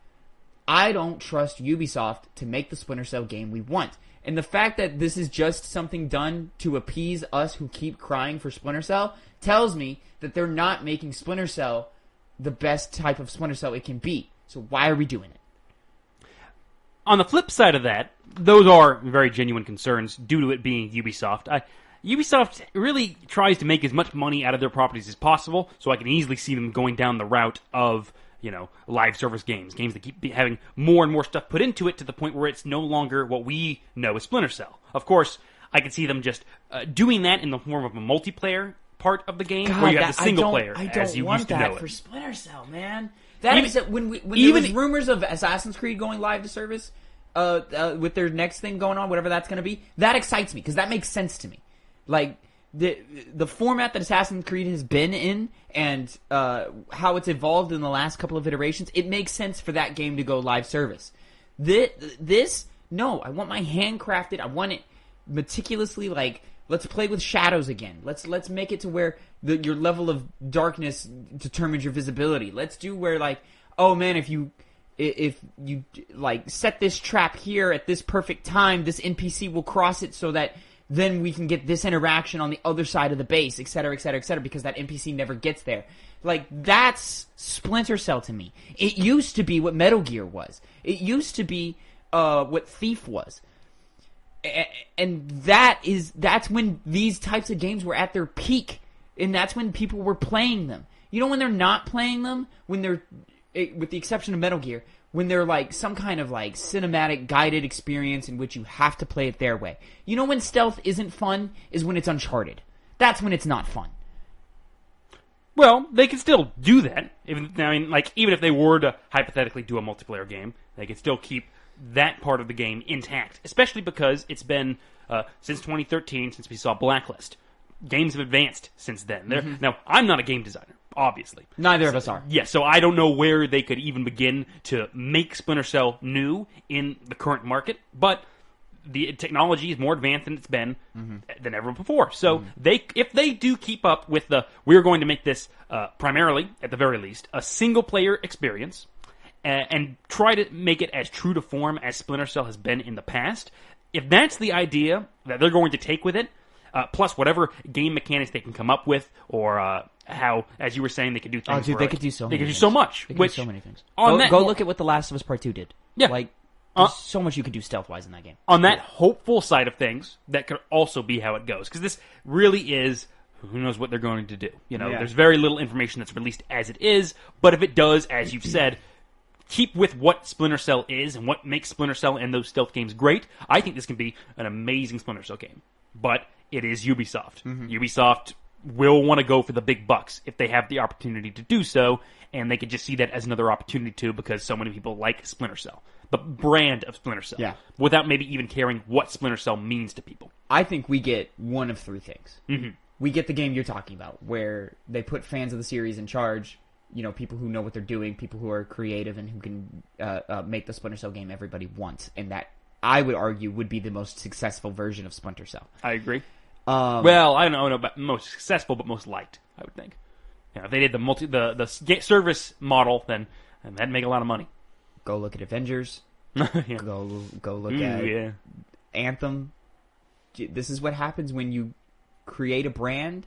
I don't trust Ubisoft to make the Splinter Cell game we want. And the fact that this is just something done to appease us who keep crying for Splinter Cell tells me that they're not making Splinter Cell the best type of Splinter Cell it can be. So why are we doing it? On the flip side of that, those are very genuine concerns due to it being Ubisoft. Ubisoft really tries to make as much money out of their properties as possible, so I can easily see them going down the route of, live service games that keep having more and more stuff put into it to the point where it's no longer what we know as Splinter Cell. Of course, I can see them just doing that in the form of a multiplayer part of the game, where you have the single player as you used to know it. I don't want that for Splinter Cell, man. When there was rumors of Assassin's Creed going live to service, with their next thing going on, whatever that's going to be, that excites me because that makes sense to me. Like the format that Assassin's Creed has been in and how it's evolved in the last couple of iterations, it makes sense for that game to go live service. This No, I want my handcrafted. I want it meticulously. Like, let's play with shadows again. Let's make it to where your level of darkness determines your visibility. Let's do where, like, oh man, if you like set this trap here at this perfect time, this NPC will cross it so that then we can get this interaction on the other side of the base, et cetera, et cetera, et cetera, because that NPC never gets there. Like, that's Splinter Cell to me. It used to be what Metal Gear was. It used to be what Thief was. And that's when these types of games were at their peak, and that's when people were playing them. You know when they're not playing them? When they're, with the exception of Metal Gear, when they're like some kind of like cinematic guided experience in which you have to play it their way. You know when stealth isn't fun is when it's Uncharted. That's when it's not fun. Well, they can still do that. Even if they were to hypothetically do a multiplayer game, they could still keep that part of the game intact. Especially because it's been since 2013, since we saw Blacklist. Games have advanced since then. Now, I'm not a game designer, obviously. Neither of us are. Yeah, so I don't know where they could even begin to make Splinter Cell new in the current market, but the technology is more advanced than it's been than ever before. So if they do keep up with we're going to make this primarily, at the very least, a single-player experience, and try to make it as true to form as Splinter Cell has been in the past, if that's the idea that they're going to take with it, plus whatever game mechanics they can come up with, or how, as you were saying, they could do things. Oh, dude, they could do so many things. They could do so much. They could do so many things. Go look at what The Last of Us Part 2 did. Yeah. Like, there's so much you could do stealth-wise in that game. On that hopeful side of things, that could also be how it goes. Because this really is, who knows what they're going to do. You know, there's very little information that's released as it is, but if it does, as you've said, keep with what Splinter Cell is and what makes Splinter Cell and those stealth games great, I think this can be an amazing Splinter Cell game. But it is Ubisoft. Ubisoft will want to go for the big bucks if they have the opportunity to do so, and they could just see that as another opportunity too, because so many people like Splinter Cell, the brand of Splinter Cell, without maybe even caring what Splinter Cell means to people. I think we get one of three things. We get the game you're talking about, where they put fans of the series in charge, you know, people who know what they're doing, people who are creative and who can make the Splinter Cell game everybody wants, and that, I would argue, would be the most successful version of Splinter Cell. I agree. Well, I don't know about most successful, but most liked, I would think. You know, if they did the service model, then that'd make a lot of money. Go look at Avengers. Go look at Anthem. This is what happens when you create a brand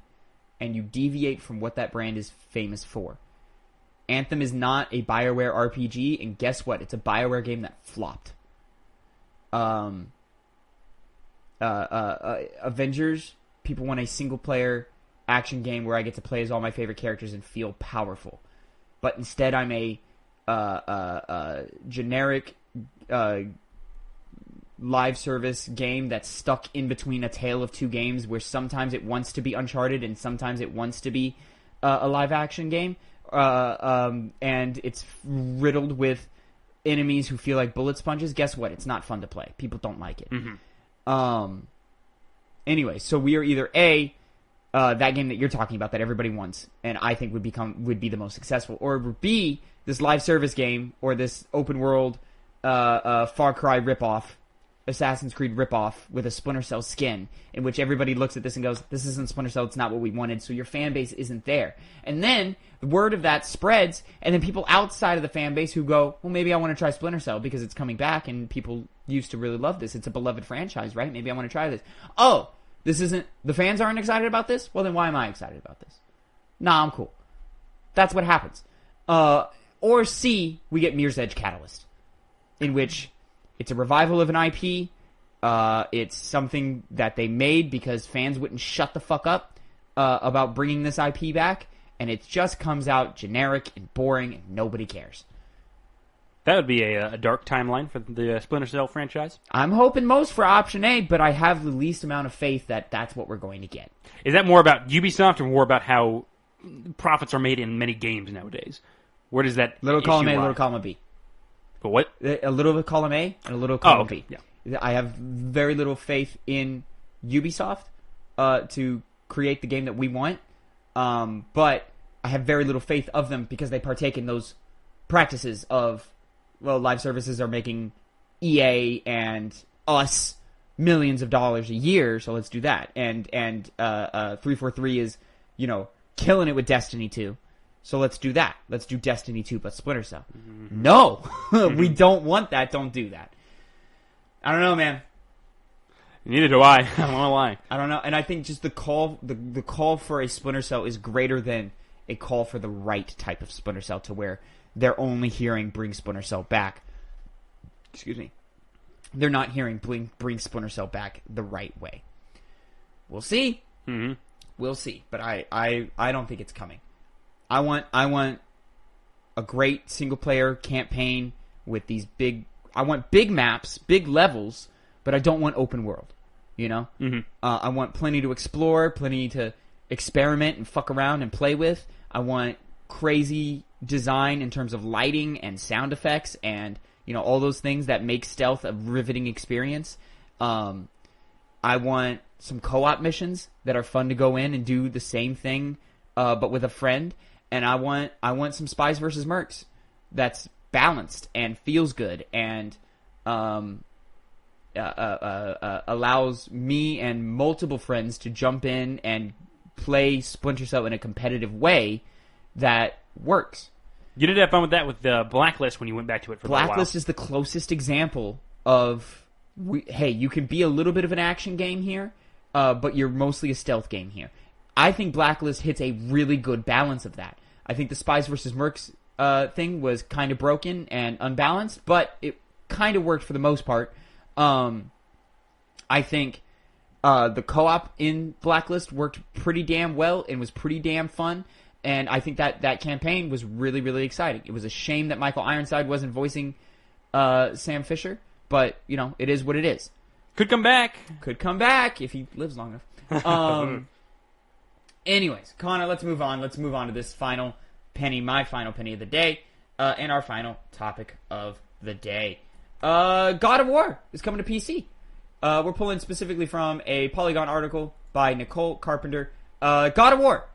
and you deviate from what that brand is famous for. Anthem is not a BioWare RPG, and guess what? It's a BioWare game that flopped. Avengers, people want a single-player action game where I get to play as all my favorite characters and feel powerful. But instead, I'm a generic live service game that's stuck in between a tale of two games, where sometimes it wants to be Uncharted and sometimes it wants to be a live-action game. And it's riddled with enemies who feel like bullet sponges. Guess what? It's not fun to play. People don't like it. Anyway, so we are either that game that you're talking about that everybody wants, and I think would be the most successful, or B, this live service game, or this open world Far Cry ripoff, Assassin's Creed ripoff with a Splinter Cell skin, in which everybody looks at this and goes, this isn't Splinter Cell, it's not what we wanted, so your fan base isn't there. And then the word of that spreads, and then people outside of the fan base who go, well, maybe I want to try Splinter Cell because it's coming back and people used to really love this. It's a beloved franchise, right? Maybe I want to try this. Oh, this isn't, the fans aren't excited about this? Well, then why am I excited about this? Nah, I'm cool. That's what happens. Or C, we get Mirror's Edge Catalyst, in which it's a revival of an IP. It's something that they made because fans wouldn't shut the fuck up about bringing this IP back, and it just comes out generic and boring, and nobody cares. That would be a dark timeline for the Splinter Cell franchise. I'm hoping most for Option A, but I have the least amount of faith that that's what we're going to get. Is that more about Ubisoft or more about how profits are made in many games nowadays? Where does that little column A, little column B? But what? A little column A and a little column B. Yeah. I have very little faith in Ubisoft to create the game that we want, but I have very little faith of them because they partake in those practices of, well, live services are making EA and us millions of dollars a year, so let's do that. And 343 is, killing it with Destiny 2. So let's do that. Let's do Destiny 2 but Splinter Cell. Mm-hmm. No! We don't want that. Don't do that. I don't know, man. Neither do I. I don't know why. I don't know. And I think just the call for a Splinter Cell is greater than a call for the right type of Splinter Cell, to where they're only hearing bring Splinter Cell back. Excuse me. They're not hearing bring Splinter Cell back the right way. We'll see. Mm-hmm. We'll see. But I don't think it's coming. I want a great single player campaign with these big. I want big maps, big levels, but I don't want open world. Mm-hmm. I want plenty to explore, plenty to experiment and fuck around and play with. I want crazy design in terms of lighting and sound effects and all those things that make stealth a riveting experience. I want some co-op missions that are fun to go in and do the same thing, but with a friend. And I want some Spies versus Mercs that's balanced and feels good and allows me and multiple friends to jump in and play Splinter Cell in a competitive way that works. You did have fun with that with the Blacklist when you went back to it for a while. Blacklist is the closest example of, hey, you can be a little bit of an action game here, but you're mostly a stealth game here. I think Blacklist hits a really good balance of that. I think the Spies vs. Mercs thing was kind of broken and unbalanced, but it kind of worked for the most part. I think the co-op in Blacklist worked pretty damn well and was pretty damn fun. And I think that campaign was really, really exciting. It was a shame that Michael Ironside wasn't voicing Sam Fisher, but, it is what it is. Could come back. Could come back if he lives long enough. Anyways, Connor, let's move on. Let's move on to this final penny, my final penny of the day, and our final topic of the day. God of War is coming to PC. We're pulling specifically from a Polygon article by Nicole Carpenter. God of War,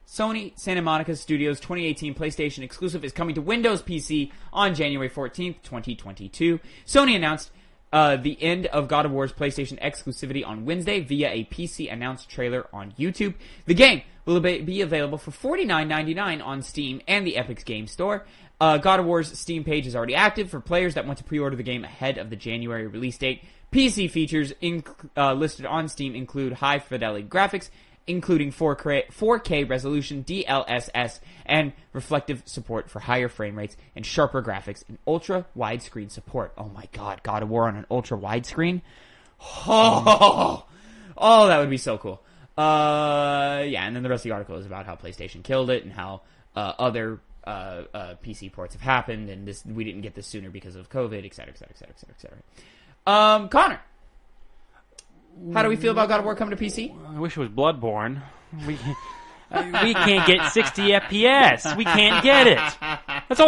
Sony Santa Monica Studios 2018 PlayStation exclusive, is coming to Windows PC on January 14th, 2022. Sony announced the end of God of War's PlayStation exclusivity on Wednesday via a PC announced trailer on YouTube. The game will be available for $49.99 on Steam and the Epic Games Store. God of War's Steam page is already active for players that want to pre-order the game ahead of the January release date. PC features listed on Steam include high-fidelity graphics, including 4K resolution, DLSS, and reflective support for higher frame rates and sharper graphics, and ultra-widescreen support. Oh my god, God of War on an ultra-widescreen? Oh, that would be so cool. And then the rest of the article is about how PlayStation killed it and how other PC ports have happened, and we didn't get this sooner because of COVID, etc., etc., etc., etc., etc. Connor, how do we feel about God of War coming to PC? I wish it was Bloodborne. We can't get 60 FPS. We can't get it. That's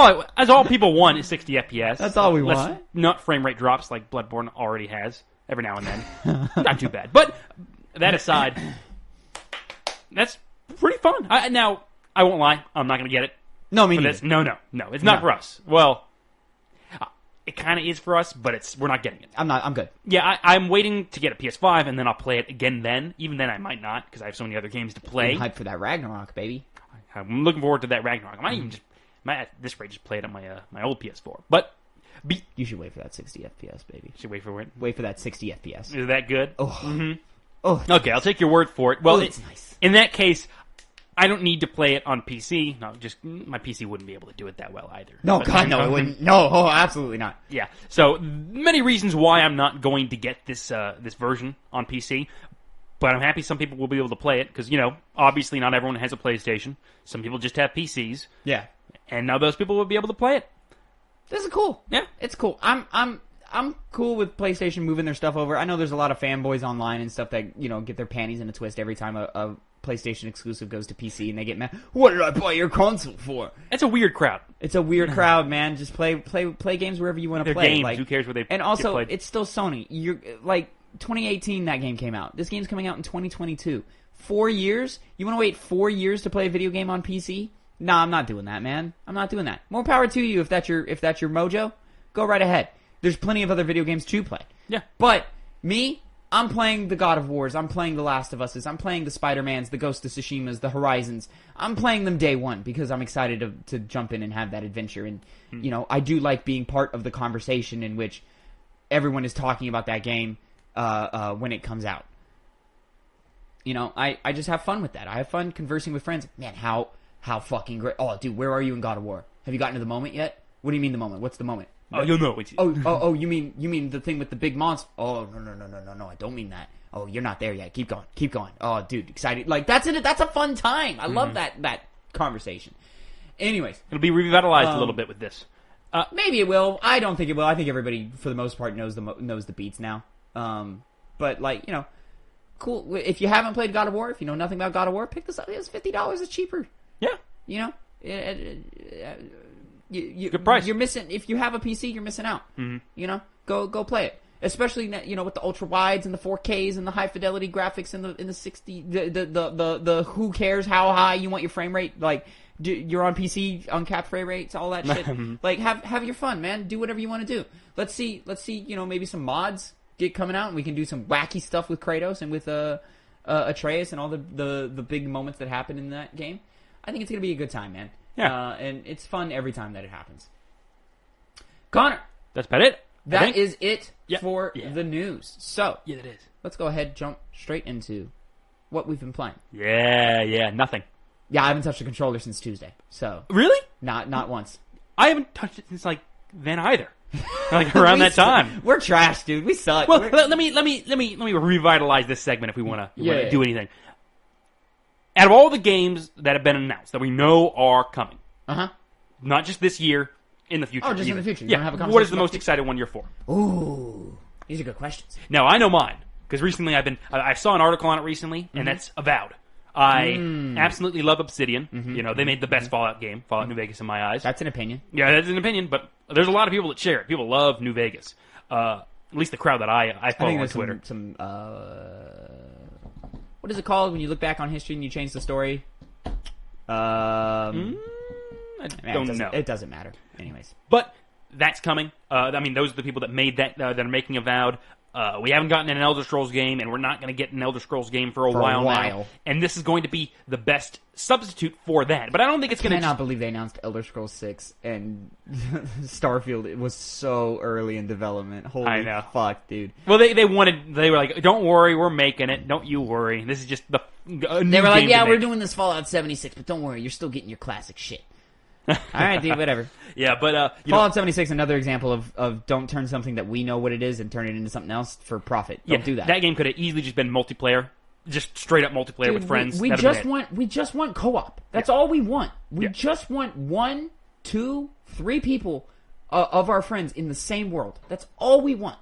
all people want is 60 FPS. That's all we want. Not frame rate drops like Bloodborne already has every now and then. Not too bad. But that aside, that's pretty fun. Now, I won't lie. I'm not going to get it. No, me neither. No. It's not for us. Well, it kind of is for us, but we're not getting it. I'm good. Yeah, I'm waiting to get a PS5, and then I'll play it again then. Even then, I might not, because I have so many other games to play. I'm hyped for that Ragnarok, baby. I'm looking forward to that Ragnarok. I might at this rate just play it on my old PS4. But you should wait for that 60 FPS, baby. Should wait for it? Wait for that 60 FPS. Is that good? Oh. Mm-hmm. Oh. Okay, I'll take your word for it. Well, it's nice. In that case, I don't need to play it on PC. No, just my PC wouldn't be able to do it that well either. No, God, no, it wouldn't. No, absolutely not. Yeah. So many reasons why I'm not going to get this version on PC, but I'm happy some people will be able to play it because obviously not everyone has a PlayStation. Some people just have PCs. Yeah. And now those people will be able to play it. This is cool. Yeah, it's cool. I'm cool with PlayStation moving their stuff over. I know there's a lot of fanboys online and stuff that get their panties in a twist every time a PlayStation exclusive goes to PC and they get mad. What did I buy your console for? It's a weird crowd. It's a weird crowd, man. Just play games wherever you want to play. Games. Who cares where they? And also, played? It's still Sony. You're 2018 that game came out. This game's coming out in 2022. 4 years? You want to wait 4 years to play a video game on PC? Nah, I'm not doing that, man. I'm not doing that. More power to you if that's your mojo. Go right ahead. There's plenty of other video games to play. Yeah. But me, I'm playing the God of Wars. I'm playing the Last of Us's. I'm playing the Spider-Mans, the Ghost of Tsushimas, the Horizons. I'm playing them day one because I'm excited to jump in and have that adventure. And, you know, I do like being part of the conversation in which everyone is talking about that game when it comes out. You know, I just have fun with that. I have fun conversing with friends. Man, how fucking great. Oh, dude, where are you in God of War? Have you gotten to the moment yet? What do you mean the moment? What's the moment? Oh, you'll know. Oh, you mean the thing with the big monster? Oh, no, I don't mean that. Oh, you're not there yet. Keep going. Oh, dude, excited. Like, that's a fun time. I love that conversation. Anyways. It'll be revitalized a little bit with this. Maybe it will. I don't think it will. I think everybody, for the most part, knows the beats now. But, like, you know, cool. If you haven't played God of War, if you know nothing about God of War, pick this up. It's $50. It's cheaper. Yeah. You know? Good price. You're missing, if you have a PC, you're missing out. Mm-hmm. You know? Go play it. Especially, you know, with the ultra wides and the 4Ks and the high fidelity graphics and the 60, the who cares how high you want your frame rate. Like, you're on PC, uncapped frame rates, all that shit. Like, have your fun, man. Do whatever you want to do. Let's see, you know, maybe some mods get coming out and we can do some wacky stuff with Kratos and with Atreus and all the big moments that happen in that game. I think it's going to be a good time, man. Yeah. And it's fun every time that it happens. Connor. That's about it. That is it for the news. So, yeah, it is. Let's go ahead, jump straight into what we've been playing. Yeah, nothing. Yeah, I haven't touched a controller since Tuesday. So really, not once. I haven't touched it since like then either. Like around that time. We're trash, dude. We suck. Well, let me revitalize this segment if we want to do anything. Out of all the games that have been announced that we know are coming, not just this year, in the future. Oh, just in the future. You Yeah. don't have a conversation. What is the most excited one you're for? Ooh, these are good questions. Now I know mine because recently I saw an article on it recently, and that's Avowed. I absolutely love Obsidian. You know, they made the best Fallout game, Fallout New Vegas, in my eyes. That's an opinion. Yeah, that's an opinion, but there's a lot of people that share it. People love New Vegas. At least the crowd that I follow on Twitter. What is it called when you look back on history and you change the story? I don't know. It doesn't matter. Anyways. But that's coming. I mean, those are the people that made that are making Avowed. We haven't gotten an Elder Scrolls game, and we're not going to get an Elder Scrolls game for a while now. And this is going to be the best substitute for that. But I don't think it's going to... I cannot believe they announced Elder Scrolls 6, and Starfield, it was so early in development. Holy fuck, dude. Well, they were like, don't worry, we're making it. Don't you worry. This is just the They were like, yeah, we're doing this Fallout 76, but don't worry, you're still getting your classic shit. All right, dude, whatever. Yeah, but Fallout 76, another example of don't turn something that we know what it is and turn it into something else for profit. Don't do that. That game could have easily just been multiplayer, just straight up multiplayer with friends. We just want co-op. That's all we want. We just want 1, 2, 3 people of our friends in the same world. That's all we want.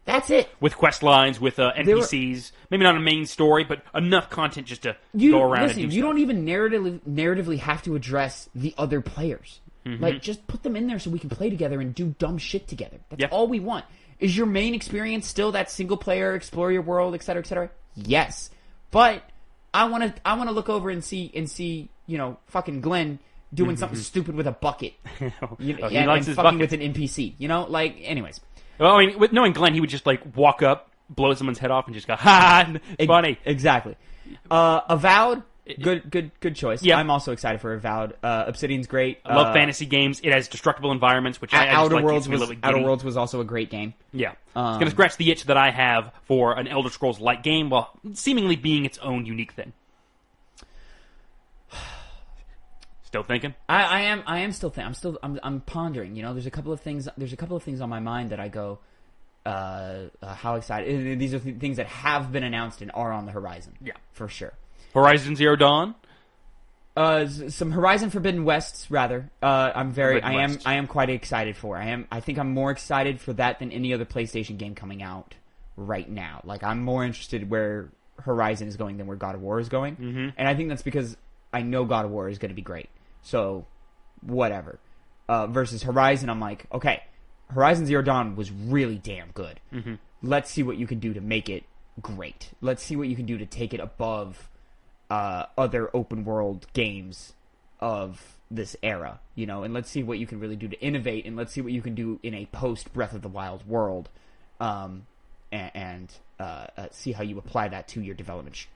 That's it. With quest lines, with NPCs, maybe not a main story, but enough content just to go around and do stuff. You don't even narratively have to address the other players. Like, just put them in there so we can play together and do dumb shit together. That's all we want. Is your main experience still that single player, explore your world, etc., etc.? Yes. But I want to look over and see, you know, fucking Glenn doing something stupid with a bucket. He likes and his fucking bucket. with an NPC. You know, like, anyways. Well, I mean, with knowing Glenn, he would just like walk up, blow someone's head off, and just go, "Ha! Funny." Exactly. Avowed, good choice. Yeah. I'm also excited for Avowed. Obsidian's great. I love fantasy games. It has destructible environments, which I Outer just Worlds like. Outer Worlds was also a great game. Yeah, it's gonna scratch the itch that I have for an Elder Scrolls-like game, while seemingly being its own unique thing. Still thinking? I am still thinking. I'm pondering. You know, there's a couple of things on my mind that I go, how excited. And these are things that have been announced and are on the horizon. Yeah, for sure. Horizon Zero Dawn. Some Horizon Forbidden Wests rather. I am quite excited for. I think I'm more excited for that than any other PlayStation game coming out right now. Like, I'm more interested where Horizon is going than where God of War is going. And I think that's because I know God of War is going to be great. So, whatever. Versus Horizon, I'm like, okay, Horizon Zero Dawn was really damn good. Let's see what you can do to make it great. Let's see what you can do to take it above other open world games of this era, and let's see what you can really do to innovate, and let's see what you can do in a post Breath of the Wild world, and see how you apply that to your development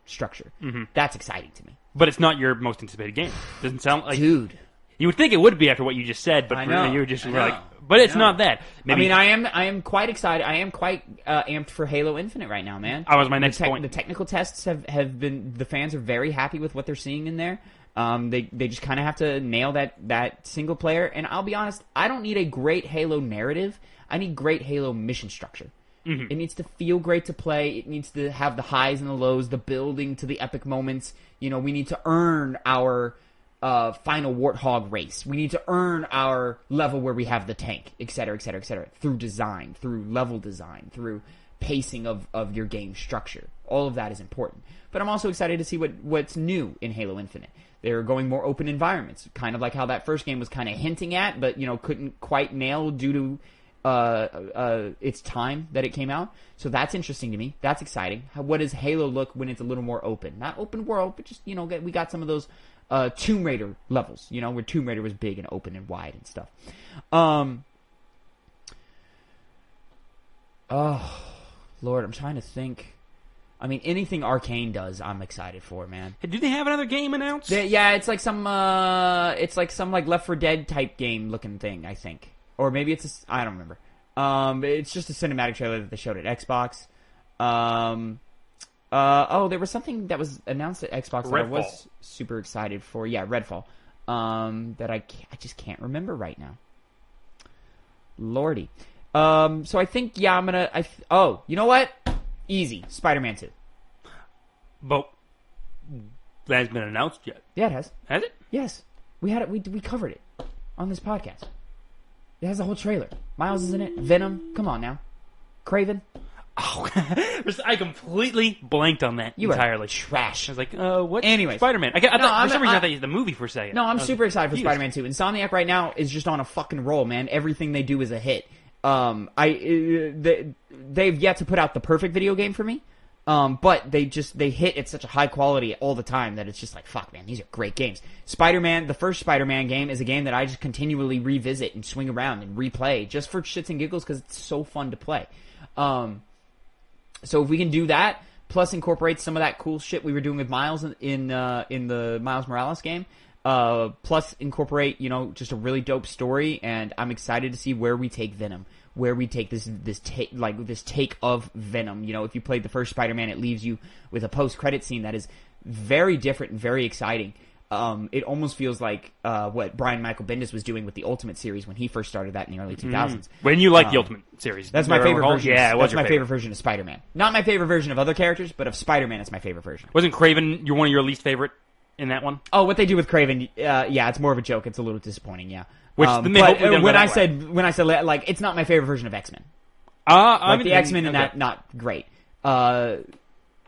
structure. Mm-hmm. That's exciting to me. But it's not your most anticipated game. Doesn't sound like... Dude. You would think it would be after what you just said, but you were just like... But it's not that. Maybe, I am quite excited. I am quite amped for Halo Infinite right now, man. That was my next point. The technical tests have been... The fans are very happy with what they're seeing in there. They just kind of have to nail that single player. And I'll be honest, I don't need a great Halo narrative. I need great Halo mission structure. Mm-hmm. It needs to feel great to play. It needs to have the highs and the lows, the building to the epic moments. We need to earn our final warthog race. We need to earn our level where we have the tank, et cetera, et cetera, et cetera, through design, through level design, through pacing of your game structure. All of that is important. But I'm also excited to see what's new in Halo Infinite. They're going more open environments, kind of like how that first game was kind of hinting at, but couldn't quite nail due to its time that it came out. So that's interesting to me. That's exciting. What does Halo look when it's a little more open? Not open world, but just, we got some of those Tomb Raider levels, where Tomb Raider was big and open and wide and stuff. Oh, Lord, I'm trying to think. I mean, anything Arcane does, I'm excited for, man. Do they have another game announced? Yeah, it's like some Left 4 Dead type game looking thing, I think. Or maybe I don't remember. It's just a cinematic trailer that they showed at Xbox. There was something that was announced at Xbox that I was super excited for. Yeah, Redfall. That I just can't remember right now. Lordy. So I think, I'm gonna... you know what? Easy. Spider-Man 2. But that hasn't been announced yet. Yeah, it has. Has it? Yes. We had it. We covered it on this podcast. It has the whole trailer. Miles is in it. Venom. Come on now. Craven. Oh, I completely blanked on that entirely. Trash. I was like, what? Anyways. Spider-Man. For some reason, I thought it was the movie for a second. No, I'm super excited for Spider-Man 2. Insomniac right now is just on a fucking roll, man. Everything they do is a hit. They've yet to put out the perfect video game for me. But they hit at such a high quality all the time that it's just like, fuck, man, these are great games. Spider-Man, the first Spider-Man game is a game that I just continually revisit and swing around and replay just for shits and giggles because it's so fun to play. So if we can do that, plus incorporate some of that cool shit we were doing with Miles in the Miles Morales game, plus incorporate, just a really dope story, and I'm excited to see where we take Venom. Where we take this take of Venom. If you played the first Spider-Man, it leaves you with a post-credit scene that is very different and very exciting. It almost feels like what Brian Michael Bendis was doing with the Ultimate series when he first started that in the early 2000s. When you like the Ultimate series. That's my favorite version. Yeah, that's my favorite version of Spider-Man. Not my favorite version of other characters, but of Spider-Man, it's my favorite version. Wasn't Craven one of your least favorite in that one? Oh, what they do with Craven, it's more of a joke. It's a little disappointing, yeah. Which when I said like it's not my favorite version of X-Men. The X-Men in that not great.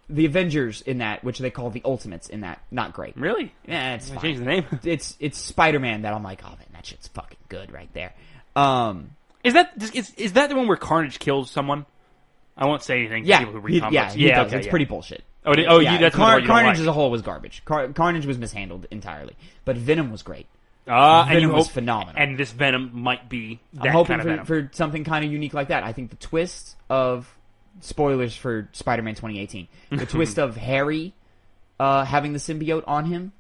The Avengers in that, which they call the Ultimates in that, not great. Really? Yeah, it's fine. Change the name. It's Spider-Man that I'm like, oh man, that shit's fucking good right there. Is that the one where Carnage kills someone? I won't say anything. Yeah, people who read comics. he does. It's pretty bullshit. That's Carnage as a whole was garbage. Carnage was mishandled entirely, but Venom was great. Venom was phenomenal. And this Venom might be that I'm hoping kind of Venom. for something kind of unique like that. I think the twist of... Spoilers for Spider-Man 2018. The twist of Harry having the symbiote on him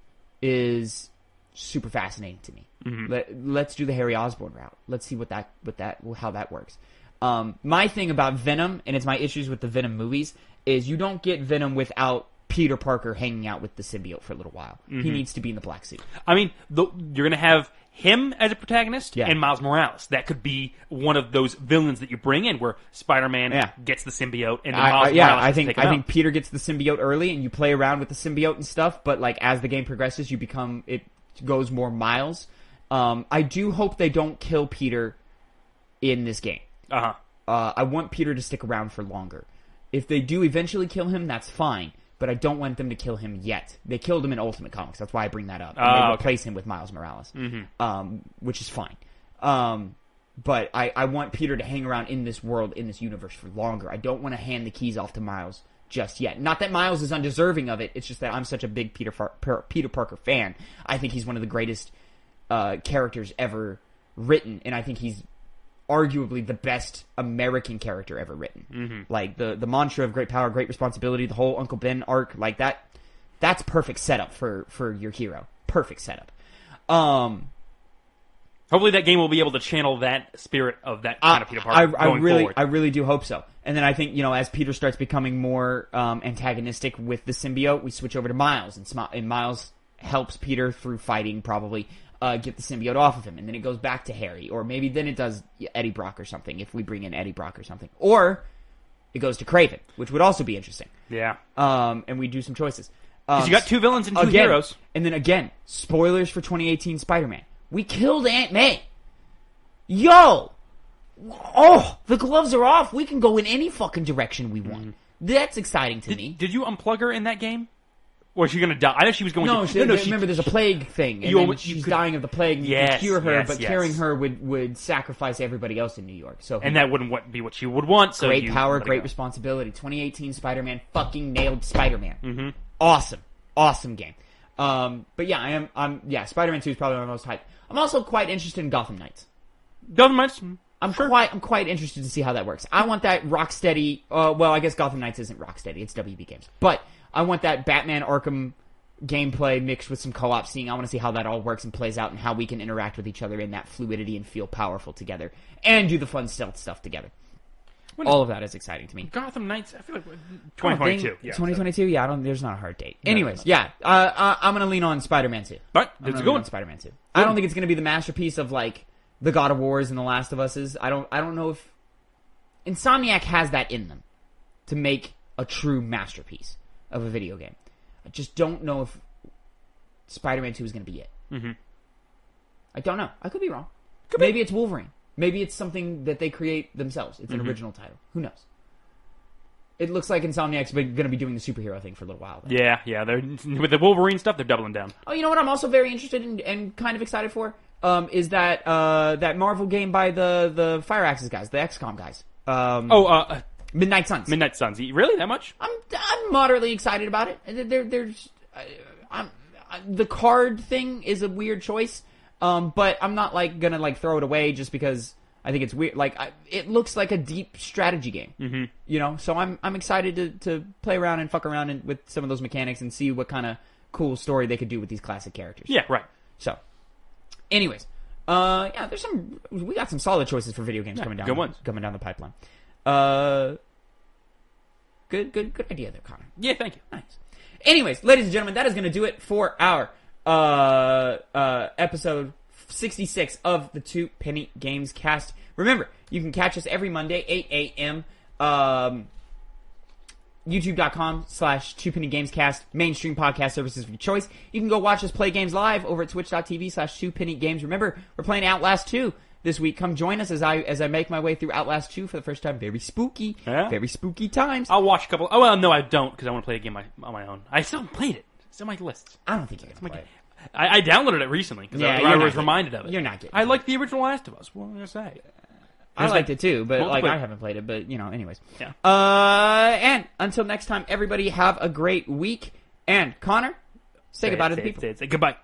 is super fascinating to me. Mm-hmm. Let's do the Harry Osborn route. Let's see how that works. My thing about Venom, and it's my issues with the Venom movies, is you don't get Venom without Peter Parker hanging out with the symbiote for a little while. Mm-hmm. He needs to be in the black suit. I mean, you're going to have him as a protagonist and Miles Morales. That could be one of those villains that you bring in where Spider-Man gets the symbiote and Miles Morales I think Peter gets the symbiote early and you play around with the symbiote and stuff, but like as the game progresses it goes more Miles. I do hope they don't kill Peter in this game. I want Peter to stick around for longer. If they do eventually kill him, that's fine. But I don't want them to kill him yet. They killed him in Ultimate Comics. That's why I bring that up. And they replace him with Miles Morales, which is fine. But I want Peter to hang around in this world, in this universe for longer. I don't want to hand the keys off to Miles just yet. Not that Miles is undeserving of it. It's just that I'm such a big Peter Parker fan. I think he's one of the greatest characters ever written, and I think he's arguably the best American character ever written. Mm-hmm. Like the mantra of great power, great responsibility, the whole Uncle Ben arc, like that's perfect setup for your hero. Perfect setup. Hopefully that game will be able to channel that spirit of that kind of Peter Parker forward. I really do hope so. And then I think, as Peter starts becoming more antagonistic with the symbiote, we switch over to Miles, and Miles helps Peter through fighting, probably get the symbiote off of him, and then it goes back to Harry, or maybe then it does Eddie Brock or something, if we bring in Eddie Brock or something. Or it goes to Kraven, which would also be interesting. Yeah. And we do some choices. Because you got 2 villains and 2 heroes. And then again, spoilers for 2018 Spider-Man. We killed Aunt May. Yo! Oh, the gloves are off. We can go in any fucking direction we want. Mm-hmm. That's exciting to me. Did you unplug her in that game? Or is she going to die? I know she was going to... Remember, there's a plague thing. And she's dying of the plague. And you can cure her, but curing her would sacrifice everybody else in New York. And that wouldn't be what she would want. So great power, great responsibility. 2018 Spider-Man fucking nailed Spider-Man. Mm-hmm. Awesome game. But yeah, Spider-Man 2 is probably my most hyped. I'm also quite interested in Gotham Knights. I'm quite interested to see how that works. I want that Rocksteady. I guess Gotham Knights isn't Rocksteady; it's WB Games. But I want that Batman Arkham gameplay mixed with some co-op scene. I want to see how that all works and plays out, and how we can interact with each other in that fluidity and feel powerful together, and do the fun stealth stuff together. All of that is exciting to me. Gotham Knights, I feel like 2022. 2022. Yeah, there's not a hard date. Anyways, I'm gonna lean on Spider-Man 2. Right, that's a good one. Spider-Man 2. I don't think it's gonna be the masterpiece of like the God of Wars and the Last of Us's. I don't know if Insomniac has that in them to make a true masterpiece of a video game. I just don't know if Spider-Man 2 is gonna be it. Mm-hmm. I don't know. I could be wrong. Maybe it's Wolverine. Maybe it's something that they create themselves. It's an original title. Who knows? It looks like Insomniac's going to be doing the superhero thing for a little while. Then. Yeah. They're with the Wolverine stuff, they're doubling down. Oh, you know what I'm also very interested in and kind of excited for? Is that Marvel game by the Fire Axis guys, the XCOM guys. Midnight Suns. Midnight Suns. Really? That much? I'm moderately excited about it. The card thing is a weird choice. But I'm not gonna throw it away just because I think it's weird. It looks like a deep strategy game, mm-hmm. So I'm excited to play around and fuck around with some of those mechanics and see what kind of cool story they could do with these classic characters. Yeah, right. So, anyways, we got some solid choices for video games coming down. Good ones coming down the pipeline. Good idea there, Connor. Yeah, thank you. Nice. Anyways, ladies and gentlemen, that is gonna do it for our episode 66 of the Two Penny Gamescast. Remember, you can catch us every Monday, 8 a.m. YouTube.com/Two Penny Gamescast, mainstream podcast services of your choice. You can go watch us play games live over at twitch.tv/Two Penny Games. Remember, we're playing Outlast 2 this week. Come join us as I make my way through Outlast 2 for the first time. Very spooky. Yeah. Very spooky times. I'll watch a couple. Oh, well, no, I don't, because I want to play a game on my own. I still haven't played it. It's on my list. I don't think you're going to play it. I downloaded it recently because I was reminded of it. You're not getting I like the original Last of Us. What am I going to say? I liked it too, but I haven't played it. But anyways. Yeah. And until next time, everybody have a great week. And Connor, say goodbye to the people. Say goodbye.